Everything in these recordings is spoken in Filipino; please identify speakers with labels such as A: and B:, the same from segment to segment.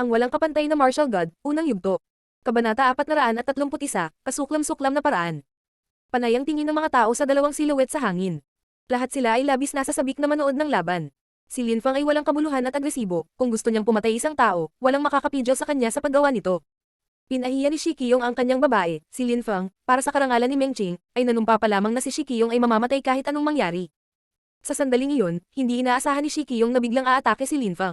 A: Ang walang kapantay na martial god, unang yugto. Kabanata 431, kasuklam-suklam na paraan. Panay ang tingin ng mga tao sa dalawang silhouette sa hangin. Lahat sila ay labis na sasabik na manood ng laban. Si Lin Fang ay walang kabuluhan at agresibo, kung gusto niyang pumatay isang tao, walang makakapidyo sa kanya sa paggawa nito. Pinahiya ni Shikiyong ang kanyang babae, si Lin Fang, para sa karangalan ni Meng Qing, ay nanumpa pa lamang na si Shikiyong ay mamamatay kahit anong mangyari. Sa sandaling iyon, hindi inaasahan ni Shikiyong na biglang aatake si Lin Fang.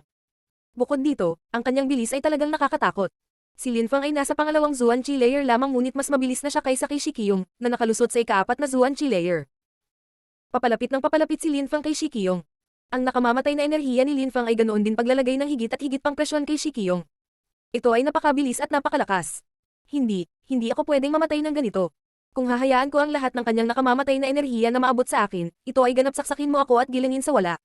A: Bukod dito, ang kanyang bilis ay talagang nakakatakot. Si Lin Fang ay nasa pangalawang Zuan Qi layer lamang ngunit mas mabilis na siya kaysa kay Shikiyong, na nakalusot sa ikaapat na Zuan Qi layer. Papalapit si Lin Fang kay Shikiyong. Ang nakamamatay na enerhiya ni Lin Fang ay ganoon din paglalagay ng higit at higit pang presyon kay Shikiyong. Ito ay napakabilis at napakalakas. Hindi ako pwedeng mamatay ng ganito. Kung hahayaan ko ang lahat ng kanyang nakamamatay na enerhiya na maabot sa akin, ito ay ganap saksakin mo ako at gilingin sa wala.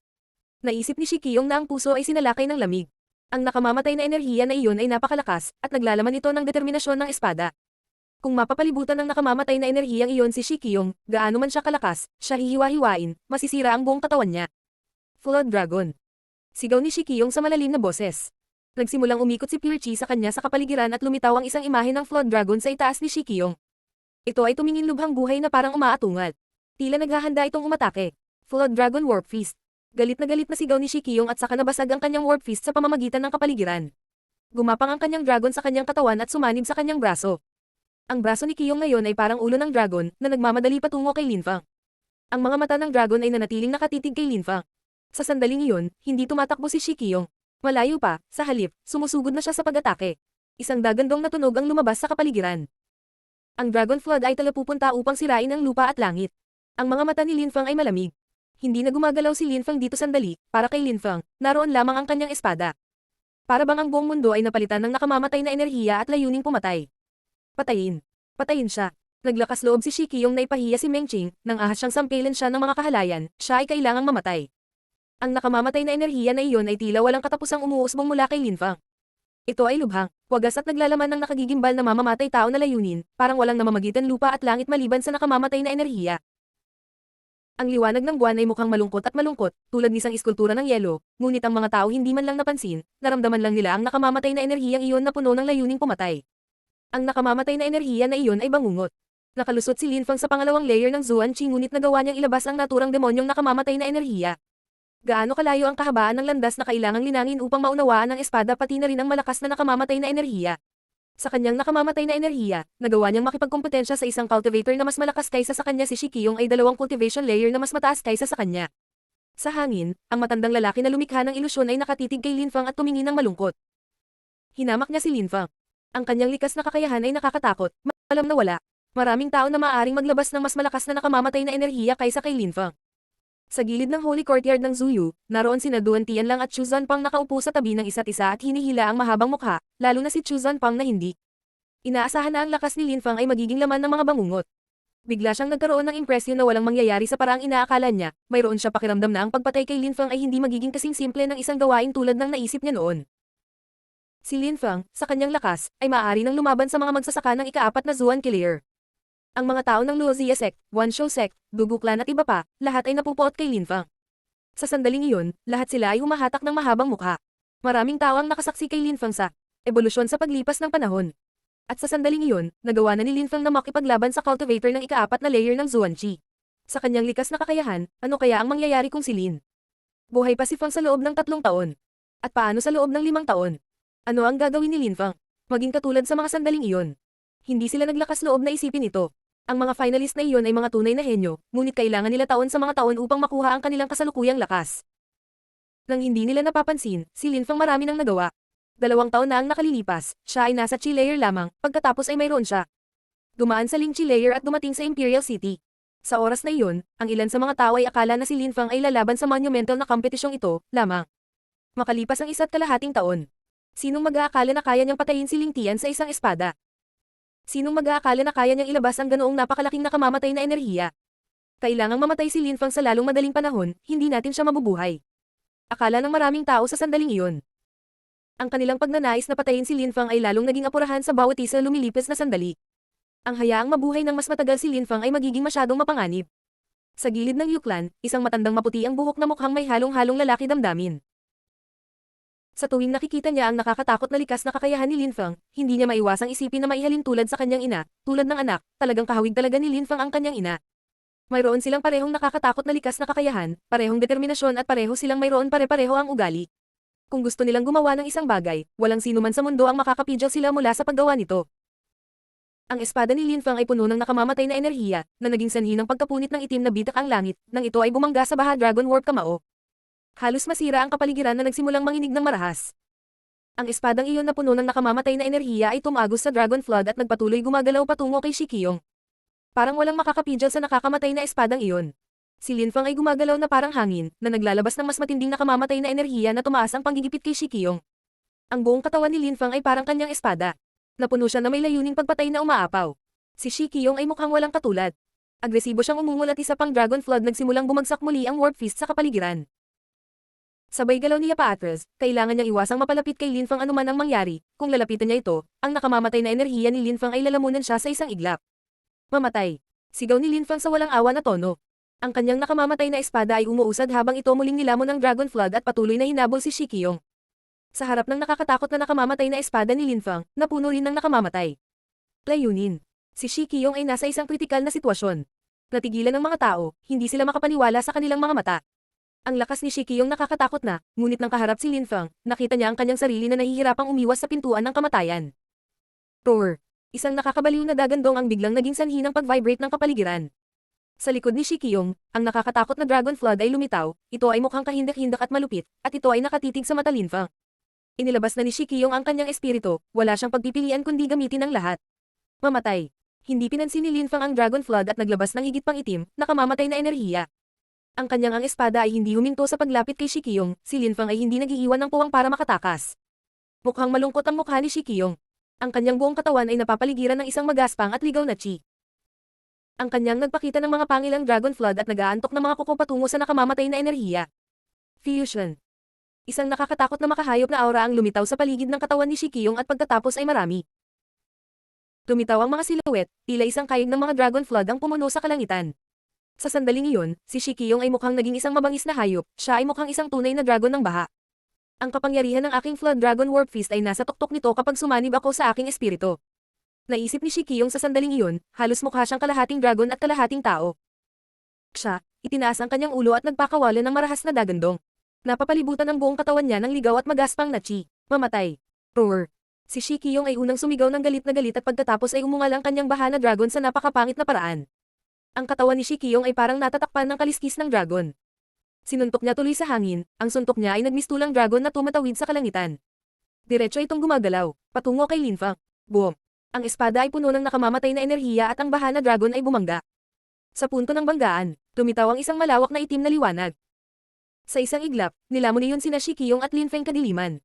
A: Naisip ni Shikiyong na ang puso ay sinalakay ng lamig. Ang nakamamatay na enerhiya na iyon ay napakalakas, at naglalaman ito ng determinasyon ng espada. Kung mapapalibutan ng nakamamatay na enerhiyang iyon si Shikiyong, gaano man siya kalakas, siya hihiwa-hiwain, masisira ang buong katawan niya. Flood Dragon. Sigaw ni Shikiyong sa malalim na boses. Nagsimulang umikot si Pure Chi sa kanya sa kapaligiran at lumitaw ang isang imahe ng Flood Dragon sa itaas ni Shikiyong. Ito ay tumingin lubhang buhay na parang umaatungal. Tila naghahanda itong umatake. Flood Dragon Warp Fist. Galit na sigaw ni Shikiyong at saka nabasag ang kanyang Warp Fist sa pamamagitan ng kapaligiran. Gumapang ang kanyang dragon sa kanyang katawan at sumanib sa kanyang braso. Ang braso ni Kiyong ngayon ay parang ulo ng dragon na nagmamadali patungo kay Lin Fang. Ang mga mata ng dragon ay nanatiling nakatitig kay Lin Fang. Sa sandaling iyon, hindi tumatakbo si Shikiyong. Malayo pa, sa halip, sumusugod na siya sa pag-atake. Isang dagandong na tunog ang lumabas sa kapaligiran. Ang Dragon Flood ay talapupunta upang sirain ang lupa at langit. Ang mga mata ni Lin Fang ay malamig. Hindi na gumagalaw si Lin Fang dito sandali, para kay Lin Fang, naroon lamang ang kanyang espada. Para bang ang buong mundo ay napalitan ng nakamamatay na enerhiya at layuning pumatay. Patayin. Patayin siya. Naglakas loob si Shikiyong na ipahiya si Meng Qing, nang ahas siyang sampilin siya ng mga kahalayan, siya ay kailangang mamatay. Ang nakamamatay na enerhiya na iyon ay tila walang katapusang umuusbong mula kay Lin Fang. Ito ay lubhang, wagas at naglalaman ng nakagigimbal na mamamatay tao na layunin, parang walang namamagitan lupa at langit maliban sa nakamamatay na enerhiya. Ang liwanag ng buwan ay mukhang malungkot at malungkot, tulad ng isang iskultura ng yelo, ngunit ang mga tao hindi man lang napansin, naramdaman lang nila ang nakamamatay na enerhiyang iyon na puno ng layuning pumatay. Ang nakamamatay na enerhiya na iyon ay bangungot. Nakalusot si Lin Fang sa pangalawang layer ng Zuan Qi ngunit nagawa niyang ilabas ang naturang demonyong nakamamatay na enerhiya. Gaano kalayo ang kahabaan ng landas na kailangang linangin upang maunawaan ang espada pati na rin ang malakas na nakamamatay na enerhiya. Sa kanyang nakamamatay na enerhiya, nagawa niyang makipagkompetensya sa isang cultivator na mas malakas kaysa sa kanya. Si Shikiyong ay dalawang cultivation layer na mas mataas kaysa sa kanya. Sa hangin, ang matandang lalaki na lumikha ng ilusyon ay nakatitig kay Lin Fang at tumingin ng malungkot. Hinamak niya si Lin Fang. Ang kanyang likas na kakayahan ay nakakatakot, alam na wala. Maraming tao na maaaring maglabas ng mas malakas na nakamamatay na enerhiya kaysa kay Lin Fang. Sa gilid ng Holy Courtyard ng Zuyu, naroon sina Duan Tianlang at Chu Zanpang nakaupo sa tabi ng isa't isa at hinihila ang mahabang mukha, lalo na si Chu Zanpang na hindi. Inaasahan na ang lakas ni Lin Fang ay magiging laman ng mga bangungot. Bigla siyang nagkaroon ng impresyon na walang mangyayari sa paraang inaakala niya, mayroon siya pakiramdam na ang pagpatay kay Lin Fang ay hindi magiging kasing simple ng isang gawain tulad ng naisip niya noon. Si Lin Fang, sa kanyang lakas, ay maaari nang lumaban sa mga magsasaka ng ikaapat na Zuan Killer. Ang mga tao ng Luozia Sect, Wan Shou Sect, Dugu Clan at iba pa, lahat ay napupuot kay Lin Fang. Sa sandaling iyon, lahat sila ay humahatak ng mahabang mukha. Maraming tao ang nakasaksi kay Lin Fang sa ebolusyon sa paglipas ng panahon. At sa sandaling iyon, nagawa na ni Lin Fang na makipaglaban sa cultivator ng ikaapat na layer ng Zuan Qi. Sa kanyang likas na kakayahan, ano kaya ang mangyayari kung si Lin? Buhay pa si Fang sa loob ng 3 taon. At paano sa loob ng 5 taon? Ano ang gagawin ni Lin Fang? Maging katulad sa mga sandaling iyon. Hindi sila naglakas loob na isipin ito. Ang mga finalist na iyon ay mga tunay na henyo, ngunit kailangan nila taon sa mga taon upang makuha ang kanilang kasalukuyang lakas. Nang hindi nila napapansin, si Lin Fang marami nang nagawa. 2 taon na ang nakalilipas, siya ay nasa Qi layer lamang, pagkatapos ay mayroon siya. Dumaan sa Ling Qi layer at dumating sa Imperial City. Sa oras na iyon, ang ilan sa mga tao ay akala na si Lin Fang ay lalaban sa monumental na kompetisyong ito, lamang. Makalipas ang 1.5 taon. Sinong mag-aakala na kaya niyang patayin si Ling Tian sa isang espada? Sinong mag-aakala na kaya niyang ilabas ang ganoong napakalaking nakamamatay na enerhiya? Kailangang mamatay si Lin Fang sa lalong madaling panahon, hindi natin siya mabubuhay. Akala ng maraming tao sa sandaling iyon. Ang kanilang pagnanais na patayin si Lin Fang ay lalong naging apurahan sa bawat isa lumilipis na sandali. Ang hayaang mabuhay ng mas matagal si Lin Fang ay magiging masyadong mapanganib. Sa gilid ng Yuklan, isang matandang maputi ang buhok na mukhang may halong-halong lalaki damdamin. Sa tuwing nakikita niya ang nakakatakot na likas na kakayahan ni Lin Feng, hindi niya maiwasang isipin na maihalin tulad sa kanyang ina, tulad ng anak, talagang kahawig talaga ni Lin Feng ang kanyang ina. Mayroon silang parehong nakakatakot na likas na kakayahan, parehong determinasyon at pareho silang mayroon pare-pareho ang ugali. Kung gusto nilang gumawa ng isang bagay, walang sino man sa mundo ang makakapigil sila mula sa paggawa nito. Ang espada ni Lin Feng ay puno ng nakamamatay na enerhiya, na naging sanhi ng pagkapunit ng itim na bitak ang langit, nang ito ay bumangga sa baha Dragon Warp Kamao. Halos masira ang kapaligiran na nagsimulang manginig ng marahas. Ang espadang iyon na puno ng nakamamatay na enerhiya ay tumagos sa Dragon Flood at nagpatuloy gumagalaw patungo kay Shikiyong. Parang walang makakapigil sa nakakamatay na espadang iyon. Si Lin Feng ay gumagalaw na parang hangin, na naglalabas ng mas matinding nakamamatay na enerhiya na tumaas ang panggigipit kay Shikiyong. Ang buong katawan ni Lin Feng ay parang kanyang espada. Napuno siya na may layuning pagpatay na umaapaw. Si Shikiyong ay mukhang walang katulad. Agresibo siyang umungol at isa pang Dragon Flood nagsimulang bumagsak muli ang Warp Fist sa kapaligiran. Sabay galaw niya paatras, kailangan niyang iwasang mapalapit kay Lin Feng anuman ang mangyari, kung lalapitan niya ito, ang nakamamatay na enerhiya ni Lin Feng ay lalamunan siya sa isang iglap. Mamatay. Sigaw ni Lin Feng sa walang awa na tono. Ang kanyang nakamamatay na espada ay umuusad habang ito muling nilamon ng Dragon Flood at patuloy na hinabol si Shikiyong. Sa harap ng nakakatakot na nakamamatay na espada ni Lin Feng, napuno rin ng nakamamatay. Layunin. Si Shikiyong ay nasa isang kritikal na sitwasyon. Natigilan ng mga tao, hindi sila makapaniwala sa kanilang mga mata. Ang lakas ni Shikiyong nakakatakot na, ngunit nang kaharap si Lin Feng, nakita niya ang kanyang sarili na nahihirapang umiwas sa pintuan ng kamatayan. Roar. Isang nakakabaliw na dagandong ang biglang naging sanhi ng pag-vibrate ng kapaligiran. Sa likod ni Shikiyong, ang nakakatakot na Dragon Flood ay lumitaw, ito ay mukhang kahindak-hindak at malupit, at ito ay nakatitig sa mata Lin Feng. Inilabas na ni Shikiyong ang kanyang espiritu, wala siyang pagpipilian kundi gamitin ang lahat. Mamatay. Hindi pinansin ni Lin Feng ang Dragon Flood at naglabas ng higit pang itim, nakamamatay na enerhiya. Ang kanyang espada ay hindi huminto sa paglapit kay Shikiyong, si Lin Feng ay hindi nag-iiwan ng puwang para makatakas. Mukhang malungkot ang mukha ni Shikiyong. Ang kanyang buong katawan ay napapaligiran ng isang magaspang at ligaw na chi. Ang kanyang nagpakita ng mga pangilang Dragon Flood at nag-aantok na mga kuko patungo sa nakamamatay na enerhiya. Fusion. Isang nakakatakot na makahayop na aura ang lumitaw sa paligid ng katawan ni Shikiyong at pagkatapos ay marami. Lumitaw ang mga silhouette, tila isang kayig ng mga Dragon Flood ang pumuno sa kalangitan. Sa sandaling iyon, si Shikiyong ay mukhang naging isang mabangis na hayop, siya ay mukhang isang tunay na dragon ng baha. Ang kapangyarihan ng aking Flood Dragon Warp Fist ay nasa tuktok nito kapag sumanib ako sa aking espiritu. Naisip ni Shikiyong sa sandaling iyon, halos mukha siyang kalahating dragon at kalahating tao. Siya, itinaas ang kanyang ulo at nagpakawalan ng marahas na dagandong. Napapalibutan ang buong katawan niya ng ligaw at magaspang na chi. Mamatay. Roar. Si Shikiyong ay unang sumigaw ng galit na galit at pagkatapos ay umungal ang kanyang baha na dragon sa napakapangit na paraan. Ang katawan ni Shikiyong ay parang natatakpan ng kaliskis ng dragon. Sinuntok niya tuloy sa hangin, ang suntok niya ay nagmistulang dragon na tumatawid sa kalangitan. Diretso itong gumagalaw, patungo kay Lin Feng. Boom! Ang espada ay puno ng nakamamatay na enerhiya at ang baha na dragon ay bumangga. Sa punto ng banggaan, lumitaw ang isang malawak na itim na liwanag. Sa isang iglap, nilamon niyon sina Shikiyong at Lin Feng kadiliman.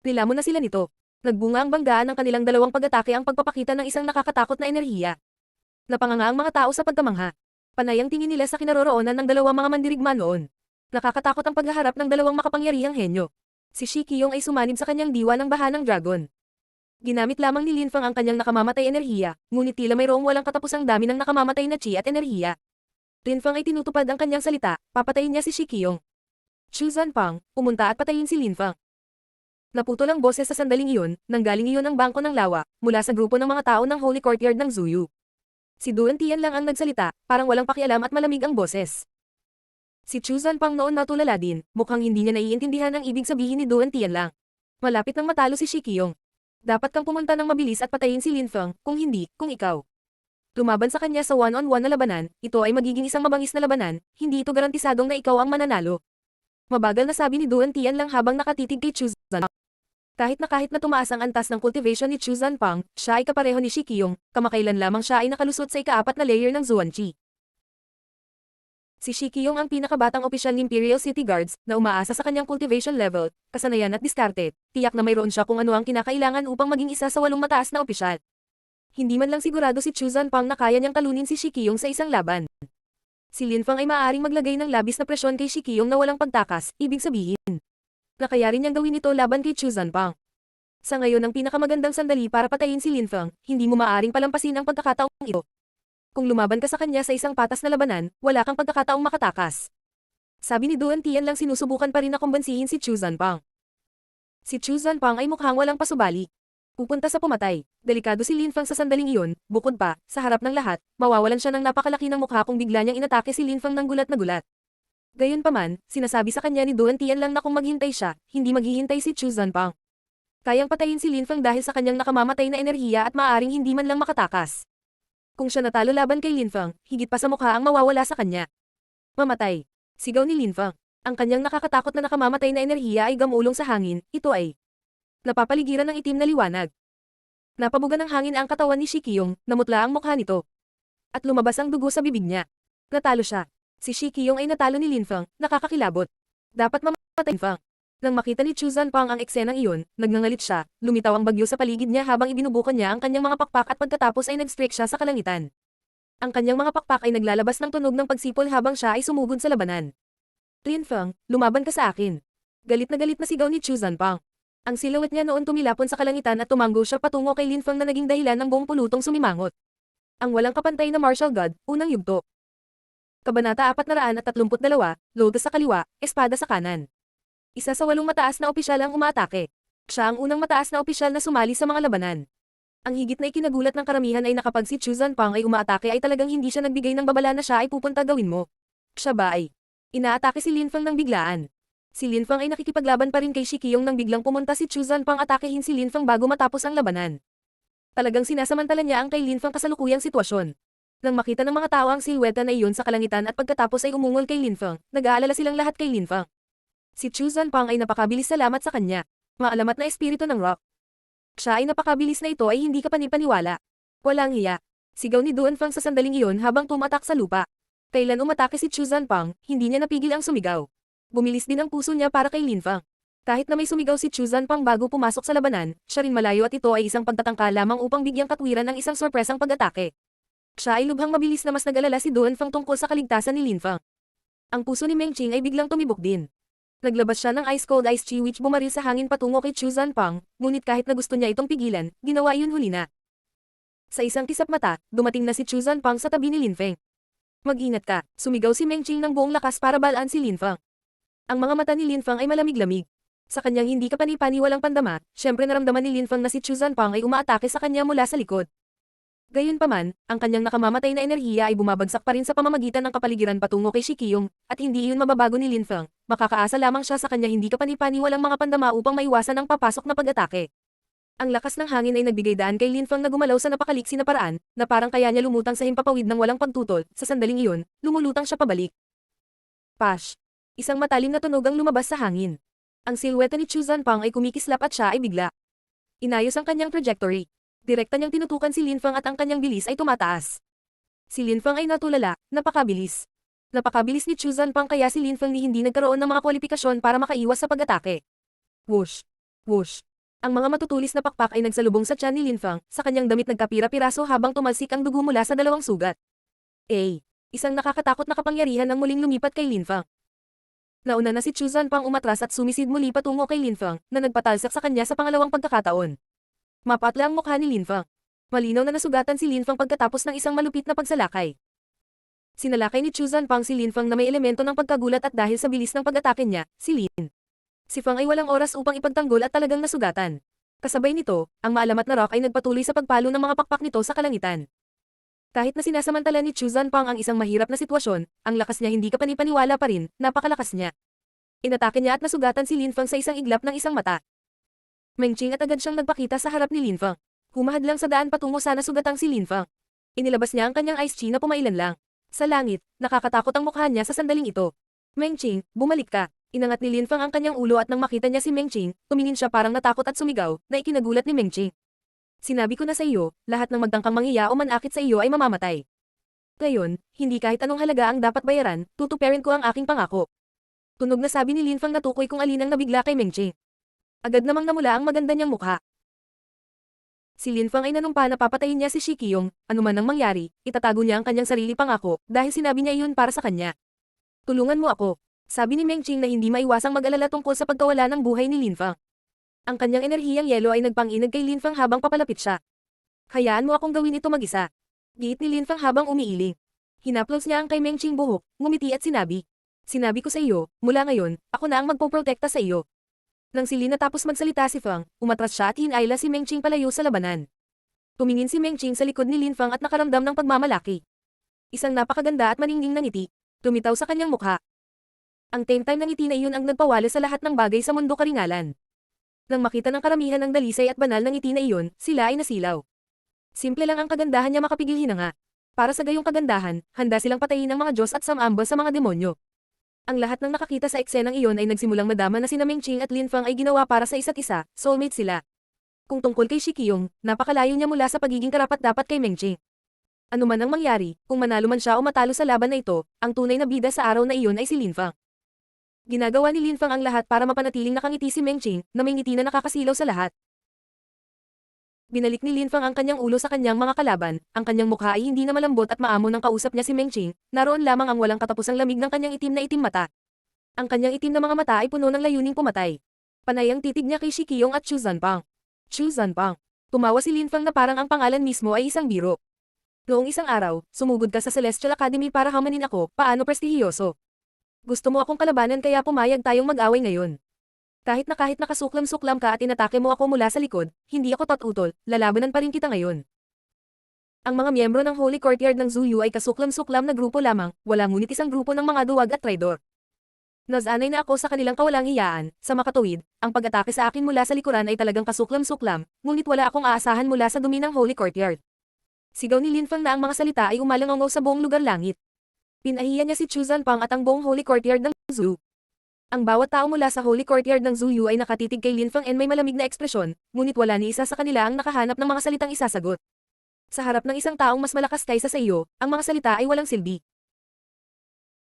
A: Nilamon na sila nito. Nagbunga ang banggaan ng kanilang dalawang pag-atake ang pagpapakita ng isang nakakatakot na enerhiya. Napanganga ang mga tao sa pagkamangha. Panay ang tingin nila sa kinaroroonan ng dalawang mga mandirigma noon. Nakakatakot ang paghaharap ng dalawang makapangyarihang henyo. Si Shikiyong ay sumanib sa kanyang diwa ng baha ng dragon. Ginamit lamang ni Lin Feng ang kanyang nakamamatay enerhiya, ngunit tila mayroong walang katapusang dami ng nakamamatay na chi at enerhiya. Lin Feng ay tinutupad ang kanyang salita, papatayin niya si Shikiyong. Chu Zanpang, pumunta at patayin si Lin Feng. Naputol ang boses sa sandaling iyon, nanggaling iyon ang bangko ng lawa, mula sa grupo ng mga tao ng Holy Courtyard ng Zuyu. Si Duan Tian lang ang nagsalita, parang walang pakialam at malamig ang boses. Si Chu Zanpang noon natulala din, mukhang hindi niya naiintindihan ang ibig sabihin ni Duan Tian lang. Malapit nang matalo si Shikiyong. Dapat kang pumunta ng mabilis at patayin si Lin Feng, kung hindi, kung ikaw. Lumaban sa kanya sa one-on-one na labanan, ito ay magiging isang mabangis na labanan, hindi ito garantisadong na ikaw ang mananalo. Mabagal na sabi ni Duan Tian lang habang nakatitig kay Chu Zanpang. Kahit na tumaas ang antas ng cultivation ni Chu Zanpang, siya ay kapareho ni Shikiyong, kamakailan lamang siya ay nakalusot sa ika-4 na layer ng Zuanqi. Si Shikiyong ang pinakabatang opisyal ng Imperial City Guards, na umaasa sa kanyang cultivation level, kasanayan at diskarte, tiyak na mayroon siya kung ano ang kinakailangan upang maging isa sa 8 mataas na opisyal. Hindi man lang sigurado si Chu Zanpang na kaya niyang talunin si Shikiyong sa isang laban. Si Lin Feng ay maaaring maglagay ng labis na presyon kay Shikiyong na walang pagtakas, ibig sabihin na kaya rin niyang gawin ito laban kay Chu Zanpang. Sa ngayon ang pinakamagandang sandali para patayin si Lin Feng, hindi mo maaaring palampasin ang pagkakataong ito. Kung lumaban ka sa kanya sa isang patas na labanan, wala kang pagkakataong makatakas. Sabi ni Duan Tian lang sinusubukan pa rin na kumbansihin si Chu Zanpang. Si Chu Zanpang ay mukhang walang pasubali. Pupunta sa pumatay. Delikado si Lin Fang sa sandaling iyon, bukod pa, sa harap ng lahat, mawawalan siya ng napakalaki ng mukha kung bigla niyang inatake si Lin Fang ng gulat na gulat. Gayunpaman, sinasabi sa kanya ni Duan Tian lang na kung maghintay siya, hindi maghihintay si Chu Zanpang. Kayang patayin si Lin Fang dahil sa kanyang nakamamatay na enerhiya at maaaring hindi man lang makatakas. Kung siya natalo laban kay Lin Fang, higit pa sa mukha ang mawawala sa kanya. Mamatay. Sigaw ni Lin Fang. Ang kanyang nakakatakot na nakamamatay na enerhiya ay gamulong sa hangin, ito ay napapaligiran ng itim na liwanag. Napabuga ng hangin ang katawan ni Shikiyong, namutla ang mukha nito. At lumabas ang dugo sa bibig niya. Natalo siya. Si Shikiyong ay natalo ni Lin Fang, nakakakilabot. Dapat mamatay Fang. Nang makita ni Chu Zanpang ang eksenang iyon, nagngangalit siya, lumitaw ang bagyo sa paligid niya habang ibinubukan niya ang kanyang mga pakpak at pagkatapos ay nag-strike siya sa kalangitan. Ang kanyang mga pakpak ay naglalabas ng tunog ng pagsipol habang siya ay sumugod sa labanan. Lin Fang, lumaban ka sa akin. Galit na sigaw ni Chu Zanpang. Ang silhouette niya noon tumilapon sa kalangitan at tumango siya patungo kay Lin Fang na naging dahilan ng buong pulutong sumimangot. Ang walang kapantay na martial god, unang yugto. Kabanata 432, Lotus sa kaliwa, espada sa kanan. Isa sa 8 mataas na opisyal ang umaatake. Siya ang unang mataas na opisyal na sumali sa mga labanan. Ang higit na ikinagulat ng karamihan ay na kapag si Chu Zanpang ay umaatake ay talagang hindi siya nagbigay ng babala na siya ay pupunta gawin mo. Siya ba ay inaatake si Lin Fang ng biglaan. Si Lin Fang ay nakikipaglaban pa rin kay Shikiyong nang biglang pumunta si Chu Zanpang atakehin si Lin Fang bago matapos ang labanan. Talagang sinasamantala niya ang kay Lin Fang kasalukuyang sitwasyon. Nang makita ng mga tao ang silweta na iyon sa kalangitan at pagkatapos ay umungol kay Lin Fang, nag-aalala silang lahat kay Lin Fang. Si Chu Zanpang ay napakabilis salamat sa kanya. Maalamat na espiritu ng rock. Siya ay napakabilis na ito ay hindi ka panipaniwala. Walang hiya. Sigaw ni Duan Fang sa sandaling iyon habang tumatak sa lupa. Kailan umatake si Chu Zanpang, hindi niya napigil ang sumigaw. Bumilis din ang puso niya para kay Lin Fang. Kahit na may sumigaw si Chu Zanpang bago pumasok sa labanan, siya rin malayo at ito ay isang pagtatangka lamang upang bigyang katwiran ng isang sorpresang pag-atake. Siya ay lubhang mabilis na mas nag-alala si Duan Fang tungkol sa kaligtasan ni Lin Fang. Ang puso ni Meng Qing ay biglang tumibok din. Naglabas siya ng ice cold ice chi which bumaril sa hangin patungo kay Chu Zanpang, ngunit kahit na gusto niya itong pigilan, ginawa iyon huli na. Sa isang kisap mata, dumating na si Chu Zanpang sa tabi ni Lin Feng. Mag-ingat ka, sumigaw si Meng Qing ng buong lakas para balaan si Lin Fang. Ang mga mata ni Lin Fang ay malamig-lamig. Sa kanyang hindi kapani-paniwalang pandama, syempre naramdaman ni Lin Fang na si Chu Zanpang ay umaatake sa kanya mula sa likod. Gayunpaman, ang kanyang nakamamatay na enerhiya ay bumabagsak pa rin sa pamamagitan ng kapaligiran patungo kay Shikiyong, at hindi iyon mababago ni Lin Fang, makakaasa lamang siya sa kanya hindi kapani-paniwalang mga pandama upang maiwasan ang papasok na pag-atake. Ang lakas ng hangin ay nagbigay daan kay Lin Fang na gumalaw sa napakaliksi na paraan, na parang kaya niya lumutang sa himpapawid ng walang pagtutol, sa sandaling iyon, lumulutang siya pabalik. Pash! Isang matalim na tunog ang lumabas sa hangin. Ang silweta ni Chu Zanpang ay kumikislap at siya ay bigla. Inayos ang kanyang trajectory. Direkta niyang tinutukan si Lin Fang at ang kanyang bilis ay tumataas. Si Lin Fang ay natulala, napakabilis. Napakabilis ni Chu Zanpang kaya si Lin Fang ni hindi nagkaroon ng mga kwalifikasyon para makaiwas sa pag-atake. Whoosh! Whoosh! Ang mga matutulis na pakpak ay nagsalubong sa tiyan ni Lin Fang, sa kanyang damit nagkapira-piraso habang tumalsik ang dugo mula sa 2 sugat. Isang nakakatakot na kapangyarihan ang muling lumipat kay Lin Fang. Nauna na si Chu Zanpang umatras at sumisid muli patungo kay Lin Fang, na nagpatalsak sa kanya sa pangalawang pagkakataon. Mapatla ang mukha ni Lin Fang. Malinaw na nasugatan si Lin Fang pagkatapos ng isang malupit na pagsalakay. Sinalakay ni Chu Zanpang si Lin Fang na may elemento ng pagkagulat at dahil sa bilis ng pag-atake niya, si Lin. Si Fang ay walang oras upang ipagtanggol at talagang nasugatan. Kasabay nito, ang maalamat na rock ay nagpatuloy sa pagpalo ng mga pakpak nito sa kalangitan. Kahit na sinasamantala ni Chu Zanpang ang isang mahirap na sitwasyon, ang lakas niya hindi kapani-paniwala pa rin, napakalakas niya. Inatake niya at nasugatan si Lin Fang sa isang iglap ng isang mata. Meng Qing at agad siyang nagpakita sa harap ni Lin Fang. Humahad lang sa daan patungo sa nasugatang si Lin Fang. Inilabas niya ang kanyang ice chi na pumailan lang. Sa langit, nakakatakot ang mukha niya sa sandaling ito. Meng Qing, bumalik ka. Inangat ni Lin Fang ang kanyang ulo at nang makita niya si Meng Qing, tumingin siya parang natakot at sumigaw, na ikinagulat ni Meng Qing. Sinabi ko na sa iyo, lahat ng magtangkang manghiya o manakit sa iyo ay mamamatay. Ngayon, hindi kahit anong halaga ang dapat bayaran, tutuparin ko ang aking pangako. Tunog na sabi ni Lin Fang na tukoy kung alinang nabigla kay Meng Qing. Agad namang namula ang maganda niyang mukha. Si Lin Fang ay nanumpa na papatayin niya si Shikiyong, anuman ang mangyari, itatago niya ang kanyang sarili pangako, dahil sinabi niya iyon para sa kanya. Tulungan mo ako. Sabi ni Meng Qing na hindi maiwasang mag-alala tungkol sa pagkawala ng buhay ni Lin Fang. Ang kanyang enerhiyang yelo ay nagpanginag kay Lin Fang habang papalapit siya. Hayaan mo akong gawin ito mag-isa. Giit ni Lin Fang habang umiiling. Hinaplos niya ang kay Meng Qing buhok, ngumiti at sinabi. Sinabi ko sa iyo, mula ngayon, ako na ang magpoprotekta sa iyo. Nang si Lin natapos magsalita si Fang, umatras siya at hinayla si Meng Qing palayo sa labanan. Tumingin si Meng Qing sa likod ni Lin Fang at nakaramdam ng pagmamalaki. Isang napakaganda at maningning na ngiti, lumitaw sa kanyang mukha. Ang time ng ngiti na iyon ang nagpawala sa lahat ng bagay sa mundo karingalan. Nang makita ng karamihan ng dalisay at banal ng ngiti na iyon, sila ay nasilaw. Simple lang ang kagandahan niya makapigil hinanga. Para sa gayong kagandahan, handa silang patayin ng mga Diyos at samamba sa mga demonyo. Ang lahat ng nakakita sa eksenang iyon ay nagsimulang madama na sina Meng Qing at Lin Fang ay ginawa para sa isa't isa, soulmate sila. Kung tungkol kay Shi Qiyong, napakalayo niya mula sa pagiging karapat-dapat kay Meng Qing. Ano man ang mangyari, kung manalo man siya o matalo sa laban na ito, ang tunay na bida sa araw na iyon ay si Lin Fang. Ginagawa ni Lin Fang ang lahat para mapanatiling nakangiti si Meng Qing, na may ngiti na nakakasilaw sa lahat. Binalik ni Lin Fang ang kanyang ulo sa kanyang mga kalaban, ang kanyang mukha ay hindi na malambot at maamo nang kausap niya si Meng Qing, naroon lamang ang walang katapusang lamig ng kanyang itim na itim mata. Ang kanyang itim na mga mata ay puno ng layuning pumatay. Panay ang titig niya kay Shi Qiyong at Chu Zanpang. Chu Zanpang. Tumawa si Lin Fang na parang ang pangalan mismo ay isang biro. Noong isang araw, sumugod ka sa Celestial Academy para hamanin ako, paano prestihiyoso? Gusto mo akong kalabanan kaya pumayag tayong mag-away ngayon. Kahit nakasuklam-suklam ka at inatake mo ako mula sa likod, hindi ako tatutol, lalabanan pa rin kita ngayon. Ang mga miyembro ng Holy Courtyard ng Zuyu ay kasuklam-suklam na grupo lamang, wala ngunit isang grupo ng mga duwag at traidor. Nasanay na ako sa kanilang kawalang hiyaan, sa makatuwid, ang pag-atake sa akin mula sa likuran ay talagang kasuklam-suklam, ngunit wala akong aasahan mula sa dumi ng Holy Courtyard. Sigaw ni Lin Fang na ang mga salita ay umalangaw sa buong lugar langit. Pinahiya niya si Chu Zanpang at ang buong Holy Courtyard ng Zuyu. Ang bawat tao mula sa Holy Courtyard ng Zuyu ay nakatitig kay Lin Fang and may malamig na ekspresyon, ngunit wala ni isa sa kanila ang nakahanap ng mga salitang isasagot. Sa harap ng isang taong mas malakas kaysa sa iyo, ang mga salita ay walang silbi.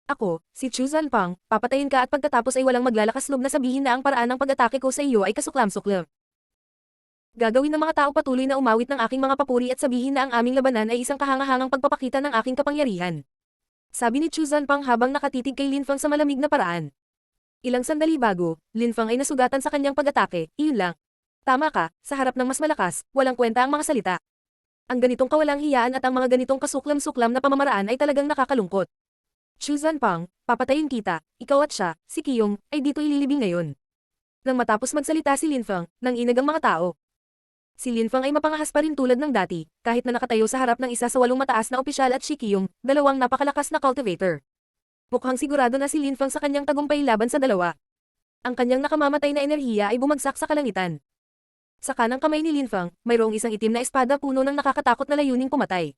A: Ako, si Chu Zanpang, papatayin ka at pagkatapos ay walang maglalakas loob na sabihin na ang paraan ng pag-atake ko sa iyo ay kasuklam-suklam. Gagawin ng mga tao patuloy na umawit ng aking mga papuri at sabihin na ang aming labanan ay isang kahangahangang pagpapakita ng aking kapangyarihan. Sabi ni Chu Zanpang habang nakatitig kay Lin Fang sa malamig na paraan. Ilang sandali bago, Lin Fang ay nasugatan sa kanyang pag-atake, iyon lang. Tama ka, sa harap ng mas malakas, walang kwenta ang mga salita. Ang ganitong kawalang hiyaan at ang mga ganitong kasuklam-suklam na pamamaraan ay talagang nakakalungkot. Chu Zanpang, papatayin kita, ikaw at siya, si Qiyong, ay dito ililibing ngayon. Nang matapos magsalita si Lin Fang, nanginag ang mga tao. Si Lin Fang ay mapangahas pa rin tulad ng dati, kahit na nakatayo sa harap ng isa sa 8 mataas na opisyal at Shi Qiyong, dalawang napakalakas na cultivator. Mukhang sigurado na si Lin Fang sa kanyang tagumpay laban sa dalawa. Ang kanyang nakamamatay na enerhiya ay bumagsak sa kalangitan. Sa kanang kamay ni Lin Fang, mayroong isang itim na espada puno ng nakakatakot na layuning pumatay.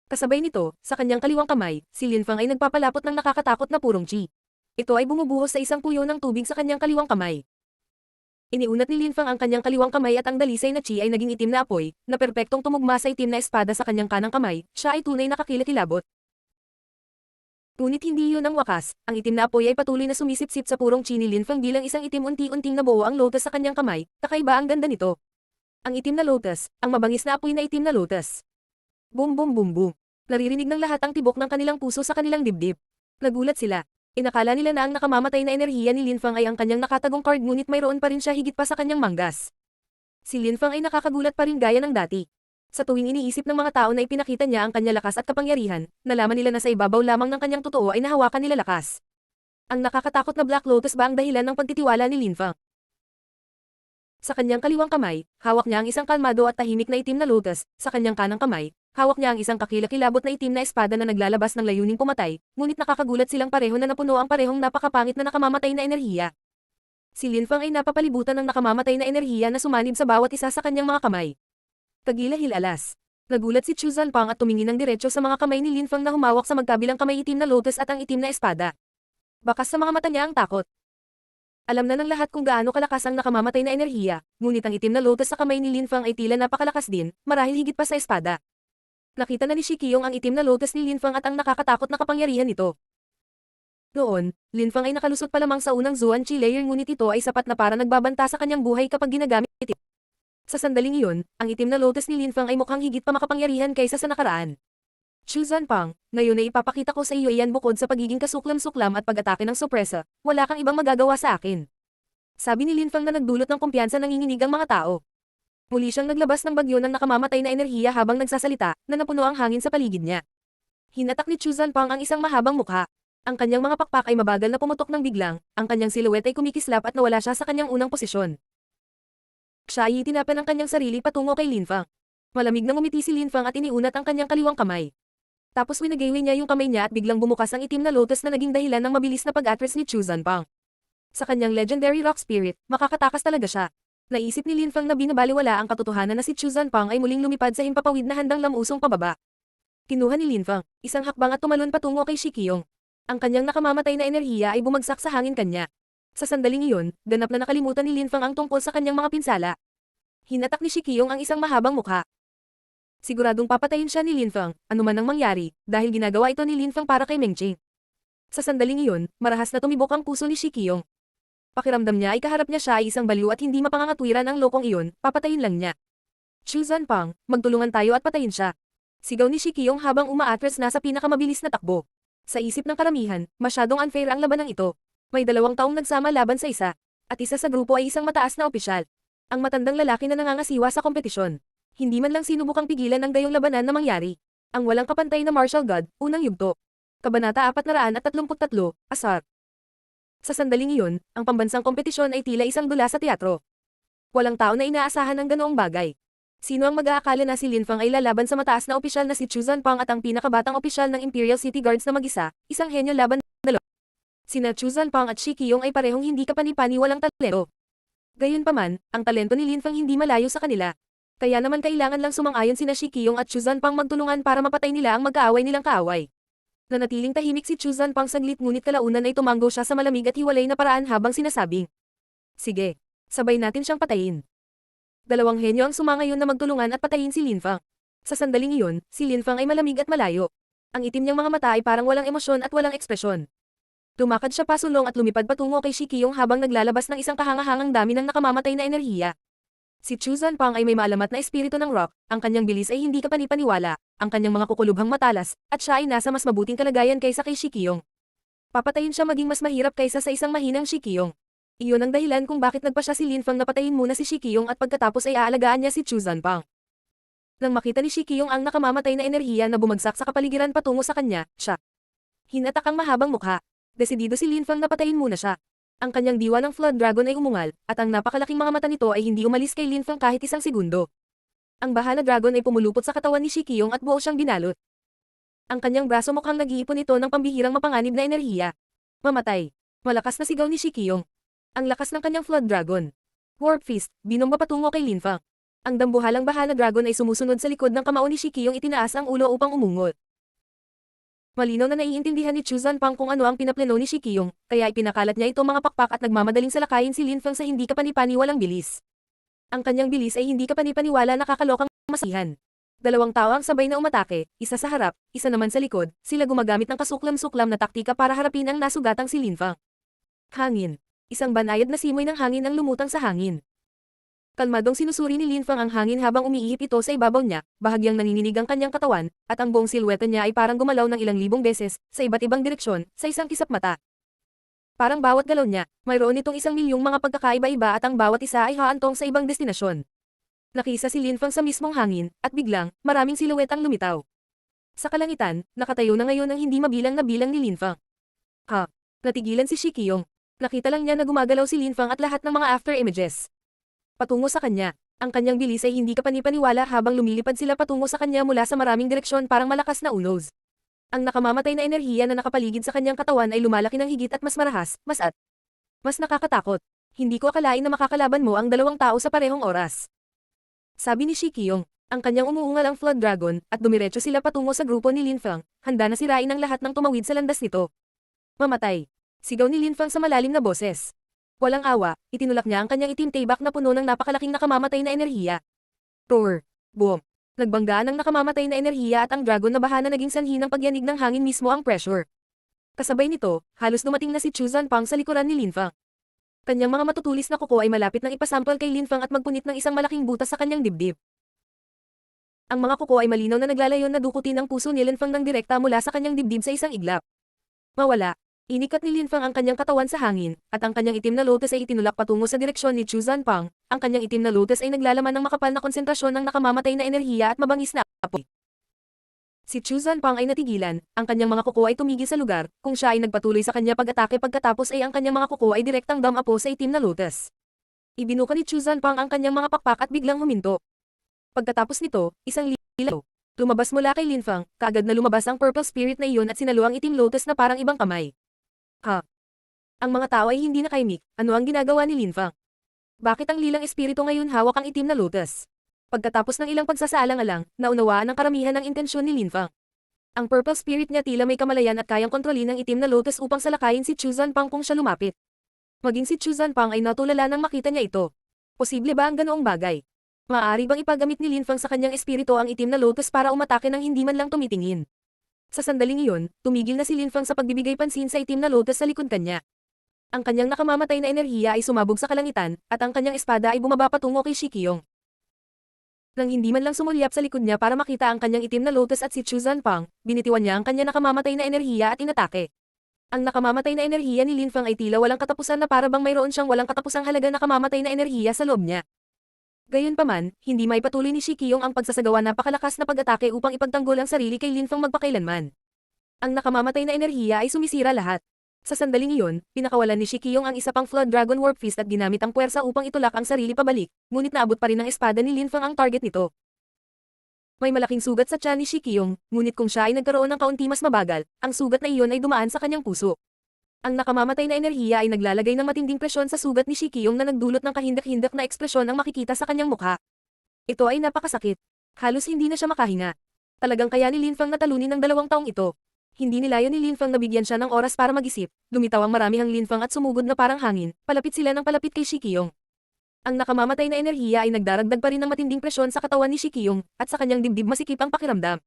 A: Kasabay nito, sa kanyang kaliwang kamay, si Lin Fang ay nagpapalapot ng nakakatakot na purong chi. Ito ay bumubuhos sa isang puyo ng tubig sa kanyang kaliwang kamay. Iniunat ni Lin Fang ang kanyang kaliwang kamay at ang dalisay na chi ay naging itim na apoy, na perpektong tumugma sa itim na espada sa kanyang kanang kamay, siya ay tunay na kakilakilabot. Ngunit hindi yun ang wakas, ang itim na apoy ay patuloy na sumisip-sip sa purong chi ni Lin Fang bilang isang itim unti-unting nabuo ang lotus sa kanyang kamay, kakaiba ang ganda nito. Ang itim na lotus, ang mabangis na apoy na itim na lotus. Boom boom boom boom. Naririnig ng lahat ang tibok ng kanilang puso sa kanilang dibdib. Nagulat sila. Inakala nila na ang nakamamatay na enerhiya ni Lin Fang ay ang kanyang nakatagong card ngunit mayroon pa rin siya higit pa sa kanyang manggas. Si Lin Fang ay nakakagulat pa rin gaya ng dati. Sa tuwing iniisip ng mga tao na ipinakita niya ang kanyang lakas at kapangyarihan, nalaman nila na sa ibabaw lamang ng kanyang totoo ay nahawakan nila lakas. Ang nakakatakot na Black Lotus ba ang dahilan ng pagtitiwala ni Lin Fang? Sa kanyang kaliwang kamay, hawak niya ang isang kalmado at tahimik na itim na lotus, sa kanyang kanang kamay, hawak niya ang isang kakilakilabot na itim na espada na naglalabas ng layuning pumatay, ngunit nakakagulat silang pareho na napuno ang parehong napakapangit na nakamamatay na enerhiya. Si Lin Fang ay napapalibutan ng nakamamatay na enerhiya na sumanib sa bawat isa sa kanyang mga kamay. Tagilahil alas. Nagulat si Chu Zanpang at tumingin ng diretso sa mga kamay ni Lin Fang na humawak sa magkabilang kamay itim na lotus at ang itim na espada. Bakas sa mga mata niya ang takot. Alam na ng lahat kung gaano kalakas ang nakamamatay na enerhiya, ngunit ang itim na lotus sa kamay ni Lin Fang ay tila napakalakas din, marahil higit pa sa espada. Nakita na ni Shi Qiyong ang itim na lotus ni Lin Fang at ang nakakatakot na kapangyarihan nito. Noon, Lin Fang ay nakalusot pa lamang sa unang Zuan Chi layer ngunit ito ay sapat na para nagbabanta sa kanyang buhay kapag ginagamit ito. Sa sandaling iyon, ang itim na lotus ni Lin Fang ay mukhang higit pa makapangyarihan kaysa sa nakaraan. Chu Zanpang, ngayon ay ipapakita ko sa iyo iyan bukod sa pagiging kasuklam-suklam at pag-atake ng sorpresa, wala kang ibang magagawa sa akin. Sabi ni Lin Fang na nagdulot ng kumpiyansa nanginginig ang mga tao. Muli siyang naglabas ng bagyo ng nakamamatay na enerhiya habang nagsasalita, na napuno ang hangin sa paligid niya. Hinatak ni Chu Zanpang ang isang mahabang mukha. Ang kanyang mga pakpak ay mabagal na pumutok ng biglang, ang kanyang silhouette ay kumikislap at nawala siya sa kanyang unang posisyon. Siya ay itinapan ang kanyang sarili patungo kay Linfang. Malamig na ngumiti si Linfang at iniunat ang kanyang kaliwang kamay. Tapos winagayway niya yung kamay niya at biglang bumukas ang itim na lotus na naging dahilan ng mabilis na pag-atras ni Chu Zanpang. Sa kanyang legendary rock spirit, makakatakas talaga siya. Naisip ni Linfang na binabaliwala ang katotohanan na si Chu Zanpang ay muling lumipad sa himpapawid na handang lamusong pababa. Kinuha ni Linfang, isang hakbang at tumalon patungo kay Shikiyong. Ang kanyang nakamamatay na enerhiya ay bumagsak sa hangin kanya. Sa sandaling iyon, ganap na nakalimutan ni Linfang ang tungkol sa kanyang mga pinsala. Hinatak ni Shikiyong ang isang mahabang mukha. Siguradong papatayin siya ni Linfang, anuman ang mangyari, dahil ginagawa ito ni Linfang para kay Mengqing. Sa sandaling iyon, marahas na tumibok ang puso ni Shikiyong. Pakiramdam niya ay kaharap niya siya ay isang baliw at hindi mapangangatwiran ang lokong iyon, papatayin lang niya. Chu Zanpang, magtulungan tayo at patayin siya. Sigaw ni Shikiyong habang umaatras na sa pinakamabilis na takbo. Sa isip ng karamihan, masyadong unfair ang labanang ito. May 2 taong nagsama laban sa isa, at isa sa grupo ay isang mataas na opisyal. Ang matandang lalaki na nangangasiwa sa kompetisyon. Hindi man lang sinubukang pigilan ang gayong labanan na mangyari. Ang walang kapantay na martial god, unang yugto. Kabanata 433, Asar. Sa sandaling iyon, ang pambansang kompetisyon ay tila isang dula sa teatro. Walang tao na inaasahan ng ganoong bagay. Sino ang mag-aakala na si Linfang ay lalaban sa mataas na opisyal na si Chu Zanpang at ang pinakabatang opisyal ng Imperial City Guards na mag-isa, isang henyo laban dalawa. Sina Chu Zanpang at Shikiyong ay parehong hindi kapani-walang talento. Gayunpaman, ang talento ni Linfang hindi malayo sa kanila. Kaya naman kailangan lang sumang-ayon sina Shikiyong at Chu Zanpang magtulungan para mapatay nila ang mag-aaway nilang kaaway. Nanatiling tahimik si Chu Zanpang saglit ngunit kalaunan ay tumanggo siya sa malamig at hiwalay na paraan habang sinasabing, "Sige, sabay natin siyang patayin." 2 henyo ang sumangayon na magtulungan at patayin si Linfang. Sa sandaling iyon, si Linfang ay malamig at malayo. Ang itim niyang mga mata ay parang walang emosyon at walang ekspresyon. Tumakad siya pasulong at lumipad patungo kay Shikiyong habang naglalabas ng isang kahangahangang dami ng nakamamatay na enerhiya. Si Chu Zanpang ay may maalamat na espiritu ng rock, ang kanyang bilis ay hindi kapani-paniwala, ang kanyang mga kukulubhang matalas, at siya ay nasa mas mabuting kalagayan kaysa kay Shikiyong. Papatayin siya maging mas mahirap kaysa sa isang mahinang Shikiyong. Iyon ang dahilan kung bakit nagpa siya si Linfang na patayin muna si Shikiyong at pagkatapos ay aalagaan niya si Chu Zanpang. Nang makita ni Shikiyong ang nakamamatay na enerhiya na bumagsak sa kapaligiran patungo sa kanya, siya hinatak ang mahabang mukha. Desidido si Linfang na patayin muna siya. Ang kanyang diwa ng Flood Dragon ay umungal, at ang napakalaking mga mata nito ay hindi umalis kay Linfang kahit isang segundo. Ang Bahala Dragon ay pumulupot sa katawan ni Shikiyong at buo siyang binalot. Ang kanyang braso mukhang nag-iipon ito ng pambihirang mapanganib na enerhiya. Mamatay. Malakas na sigaw ni Shikiyong. Ang lakas ng kanyang Flood Dragon. Warp Fist, binomba patungo kay Linfang. Ang dambuhalang Bahala Dragon ay sumusunod sa likod ng kamao ni Shikiyong itinaas ang ulo upang umungot. Malinaw na naiintindihan ni Chu Zanpang kung ano ang pinaplano ni Shikiyong, kaya ipinakalat niya ito mga pakpak at nagmamadaling salakayin si Linfang sa hindi kapani-paniwalang bilis. Ang kanyang bilis ay hindi kapani-paniwala nakakalokang masihan. 2 tao ang sabay na umatake, isa sa harap, isa naman sa likod, sila gumagamit ng kasuklam-suklam na taktika para harapin ang nasugatang si Linfang. Hangin. Isang banayad na simoy ng hangin ang lumutang sa hangin. Kalmadong sinusuri ni Linfang ang hangin habang umiihip ito sa ibabaw niya, bahagyang nanginginig ang kanyang katawan, at ang buong silweta niya ay parang gumalaw ng ilang libong beses, sa iba't ibang direksyon, sa isang kisap mata. Parang bawat galaw niya, mayroon itong 1,000,000 mga pagkakaiba-iba at ang bawat isa ay haantong sa ibang destinasyon. Nakisa si Linfang sa mismong hangin, at biglang, maraming silhouette ang lumitaw. Sa kalangitan, nakatayo na ngayon ang hindi mabilang na bilang ni Linfang. Natigilan si Shikiyong. Nakita lang niya na gumagalaw si Linfang at lahat ng mga after images. Patungo sa kanya, ang kanyang bilis ay hindi kapani-paniwala habang lumilipad sila patungo sa kanya mula sa maraming direksyon parang malakas na unos. Ang nakamamatay na enerhiya na nakapaligid sa kanyang katawan ay lumalaki ng higit at mas marahas, mas nakakatakot. Hindi ko akalain na makakalaban mo ang 2 tao sa parehong oras. Sabi ni Shikiyong, ang kanyang umuungal ang Flood Dragon, at dumiretso sila patungo sa grupo ni Linfang, handa na sirain ang lahat ng tumawid sa landas nito. Mamatay. Sigaw ni Linfang sa malalim na boses. Walang awa, itinulak niya ang kanyang itim taybak na puno ng napakalaking nakamamatay na enerhiya. Roar. Boom. Nagbanggaan ang nakamamatay na enerhiya at ang dragon na baha na naging sanhi ng pagyanig ng hangin mismo ang pressure. Kasabay nito, halos dumating na si Chu Zanpang sa likuran ni Linfang. Kanyang mga matutulis na kuko ay malapit nang ipasample kay Linfang at magpunit ng isang malaking butas sa kanyang dibdib. Ang mga kuko ay malinaw na naglalayon na dukutin ang puso ni Linfang ng direkta mula sa kanyang dibdib sa isang iglap. Mawala. Inikat ni Linfang ang kanyang katawan sa hangin, at ang kanyang itim na lotus ay itinulak patungo sa direksyon ni Chu Zanpang. Ang kanyang itim na lotus ay naglalaman ng makapal na konsentrasyon ng nakamamatay na enerhiya at mabangis na apoy. Si Chu Zanpang ay natigilan, ang kanyang mga kuko ay tumigil sa lugar, kung siya ay nagpatuloy sa kanya pag-atake pagkatapos ay ang kanyang mga kuko ay direktang damapo sa itim na lotus. Ibinuka ni Chu Zanpang ang kanyang mga pakpak at biglang huminto. Pagkatapos nito, isang lilaw lumabas mula kay Linfang, kaagad na lumabas ang purple spirit na iyon at sinalo ang itim lotus na parang ibang kamay. Ha? Ang mga tao ay hindi nakaimik, ano ang ginagawa ni Linfang? Bakit ang lilang espiritu ngayon hawak ang itim na lotus? Pagkatapos ng ilang pagsasaalang-alang, naunawaan ng karamihan ang intensyon ni Linfang. Ang purple spirit niya tila may kamalayan at kayang kontrolin ang itim na lotus upang salakayin si Chu Zanpang kung siya lumapit. Maging si Chu Zanpang ay natulala nang makita niya ito. Posible ba ang ganoong bagay? Maaari bang ipagamit ni Linfang sa kanyang espiritu ang itim na lotus para umatake nang hindi man lang tumitingin? Sa sandaling iyon, tumigil na si Linfang sa pagbibigay pansin sa itim na lotus sa likod kanya. Ang kanyang nakamamatay na enerhiya ay sumabog sa kalangitan, at ang kanyang espada ay bumaba patungo kay Shikyong. Nang hindi man lang sumulyap sa likod niya para makita ang kanyang itim na lotus at si Chu Zanpang, binitiwan niya ang kanyang nakamamatay na enerhiya at inatake. Ang nakamamatay na enerhiya ni Linfang ay tila walang katapusan na para bang mayroon siyang walang katapusang halaga na nakamamatay na enerhiya sa loob niya. Gayunpaman, hindi maipatuloy ni Shikyong ang pagsasagawa napakalakas na pag-atake upang ipagtanggol ang sarili kay Linfang magpakailanman. Ang nakamamatay na enerhiya ay sumisira lahat. Sa sandaling iyon, pinakawalan ni Shikyong ang isa pang Flood Dragon Warp Fist at ginamit ang puwersa upang itulak ang sarili pabalik, ngunit naabot pa rin ng espada ni Linfang ang target nito. May malaking sugat sa tiyan ni Shikyong, ngunit kung siya ay nagkaroon ng kaunti mas mabagal, ang sugat na iyon ay dumaan sa kanyang puso. Ang nakamamatay na enerhiya ay naglalagay ng matinding presyon sa sugat ni Shikyong na nagdulot ng kahindak-hindak na ekspresyon ang makikita sa kanyang mukha. Ito ay napakasakit. Halos hindi na siya makahinga. Talagang kaya ni Linfang natalunin ng 2 taong ito. Hindi nilayo ni Linfang na bigyan siya ng oras para mag-isip, lumitaw ang maramihang Linfang at sumugod na parang hangin, palapit sila ng palapit kay Shikyong. Ang nakamamatay na enerhiya ay nagdaragdag pa rin ng matinding presyon sa katawan ni Shikyong, at sa kanyang dibdib masikip ang pakiramdam.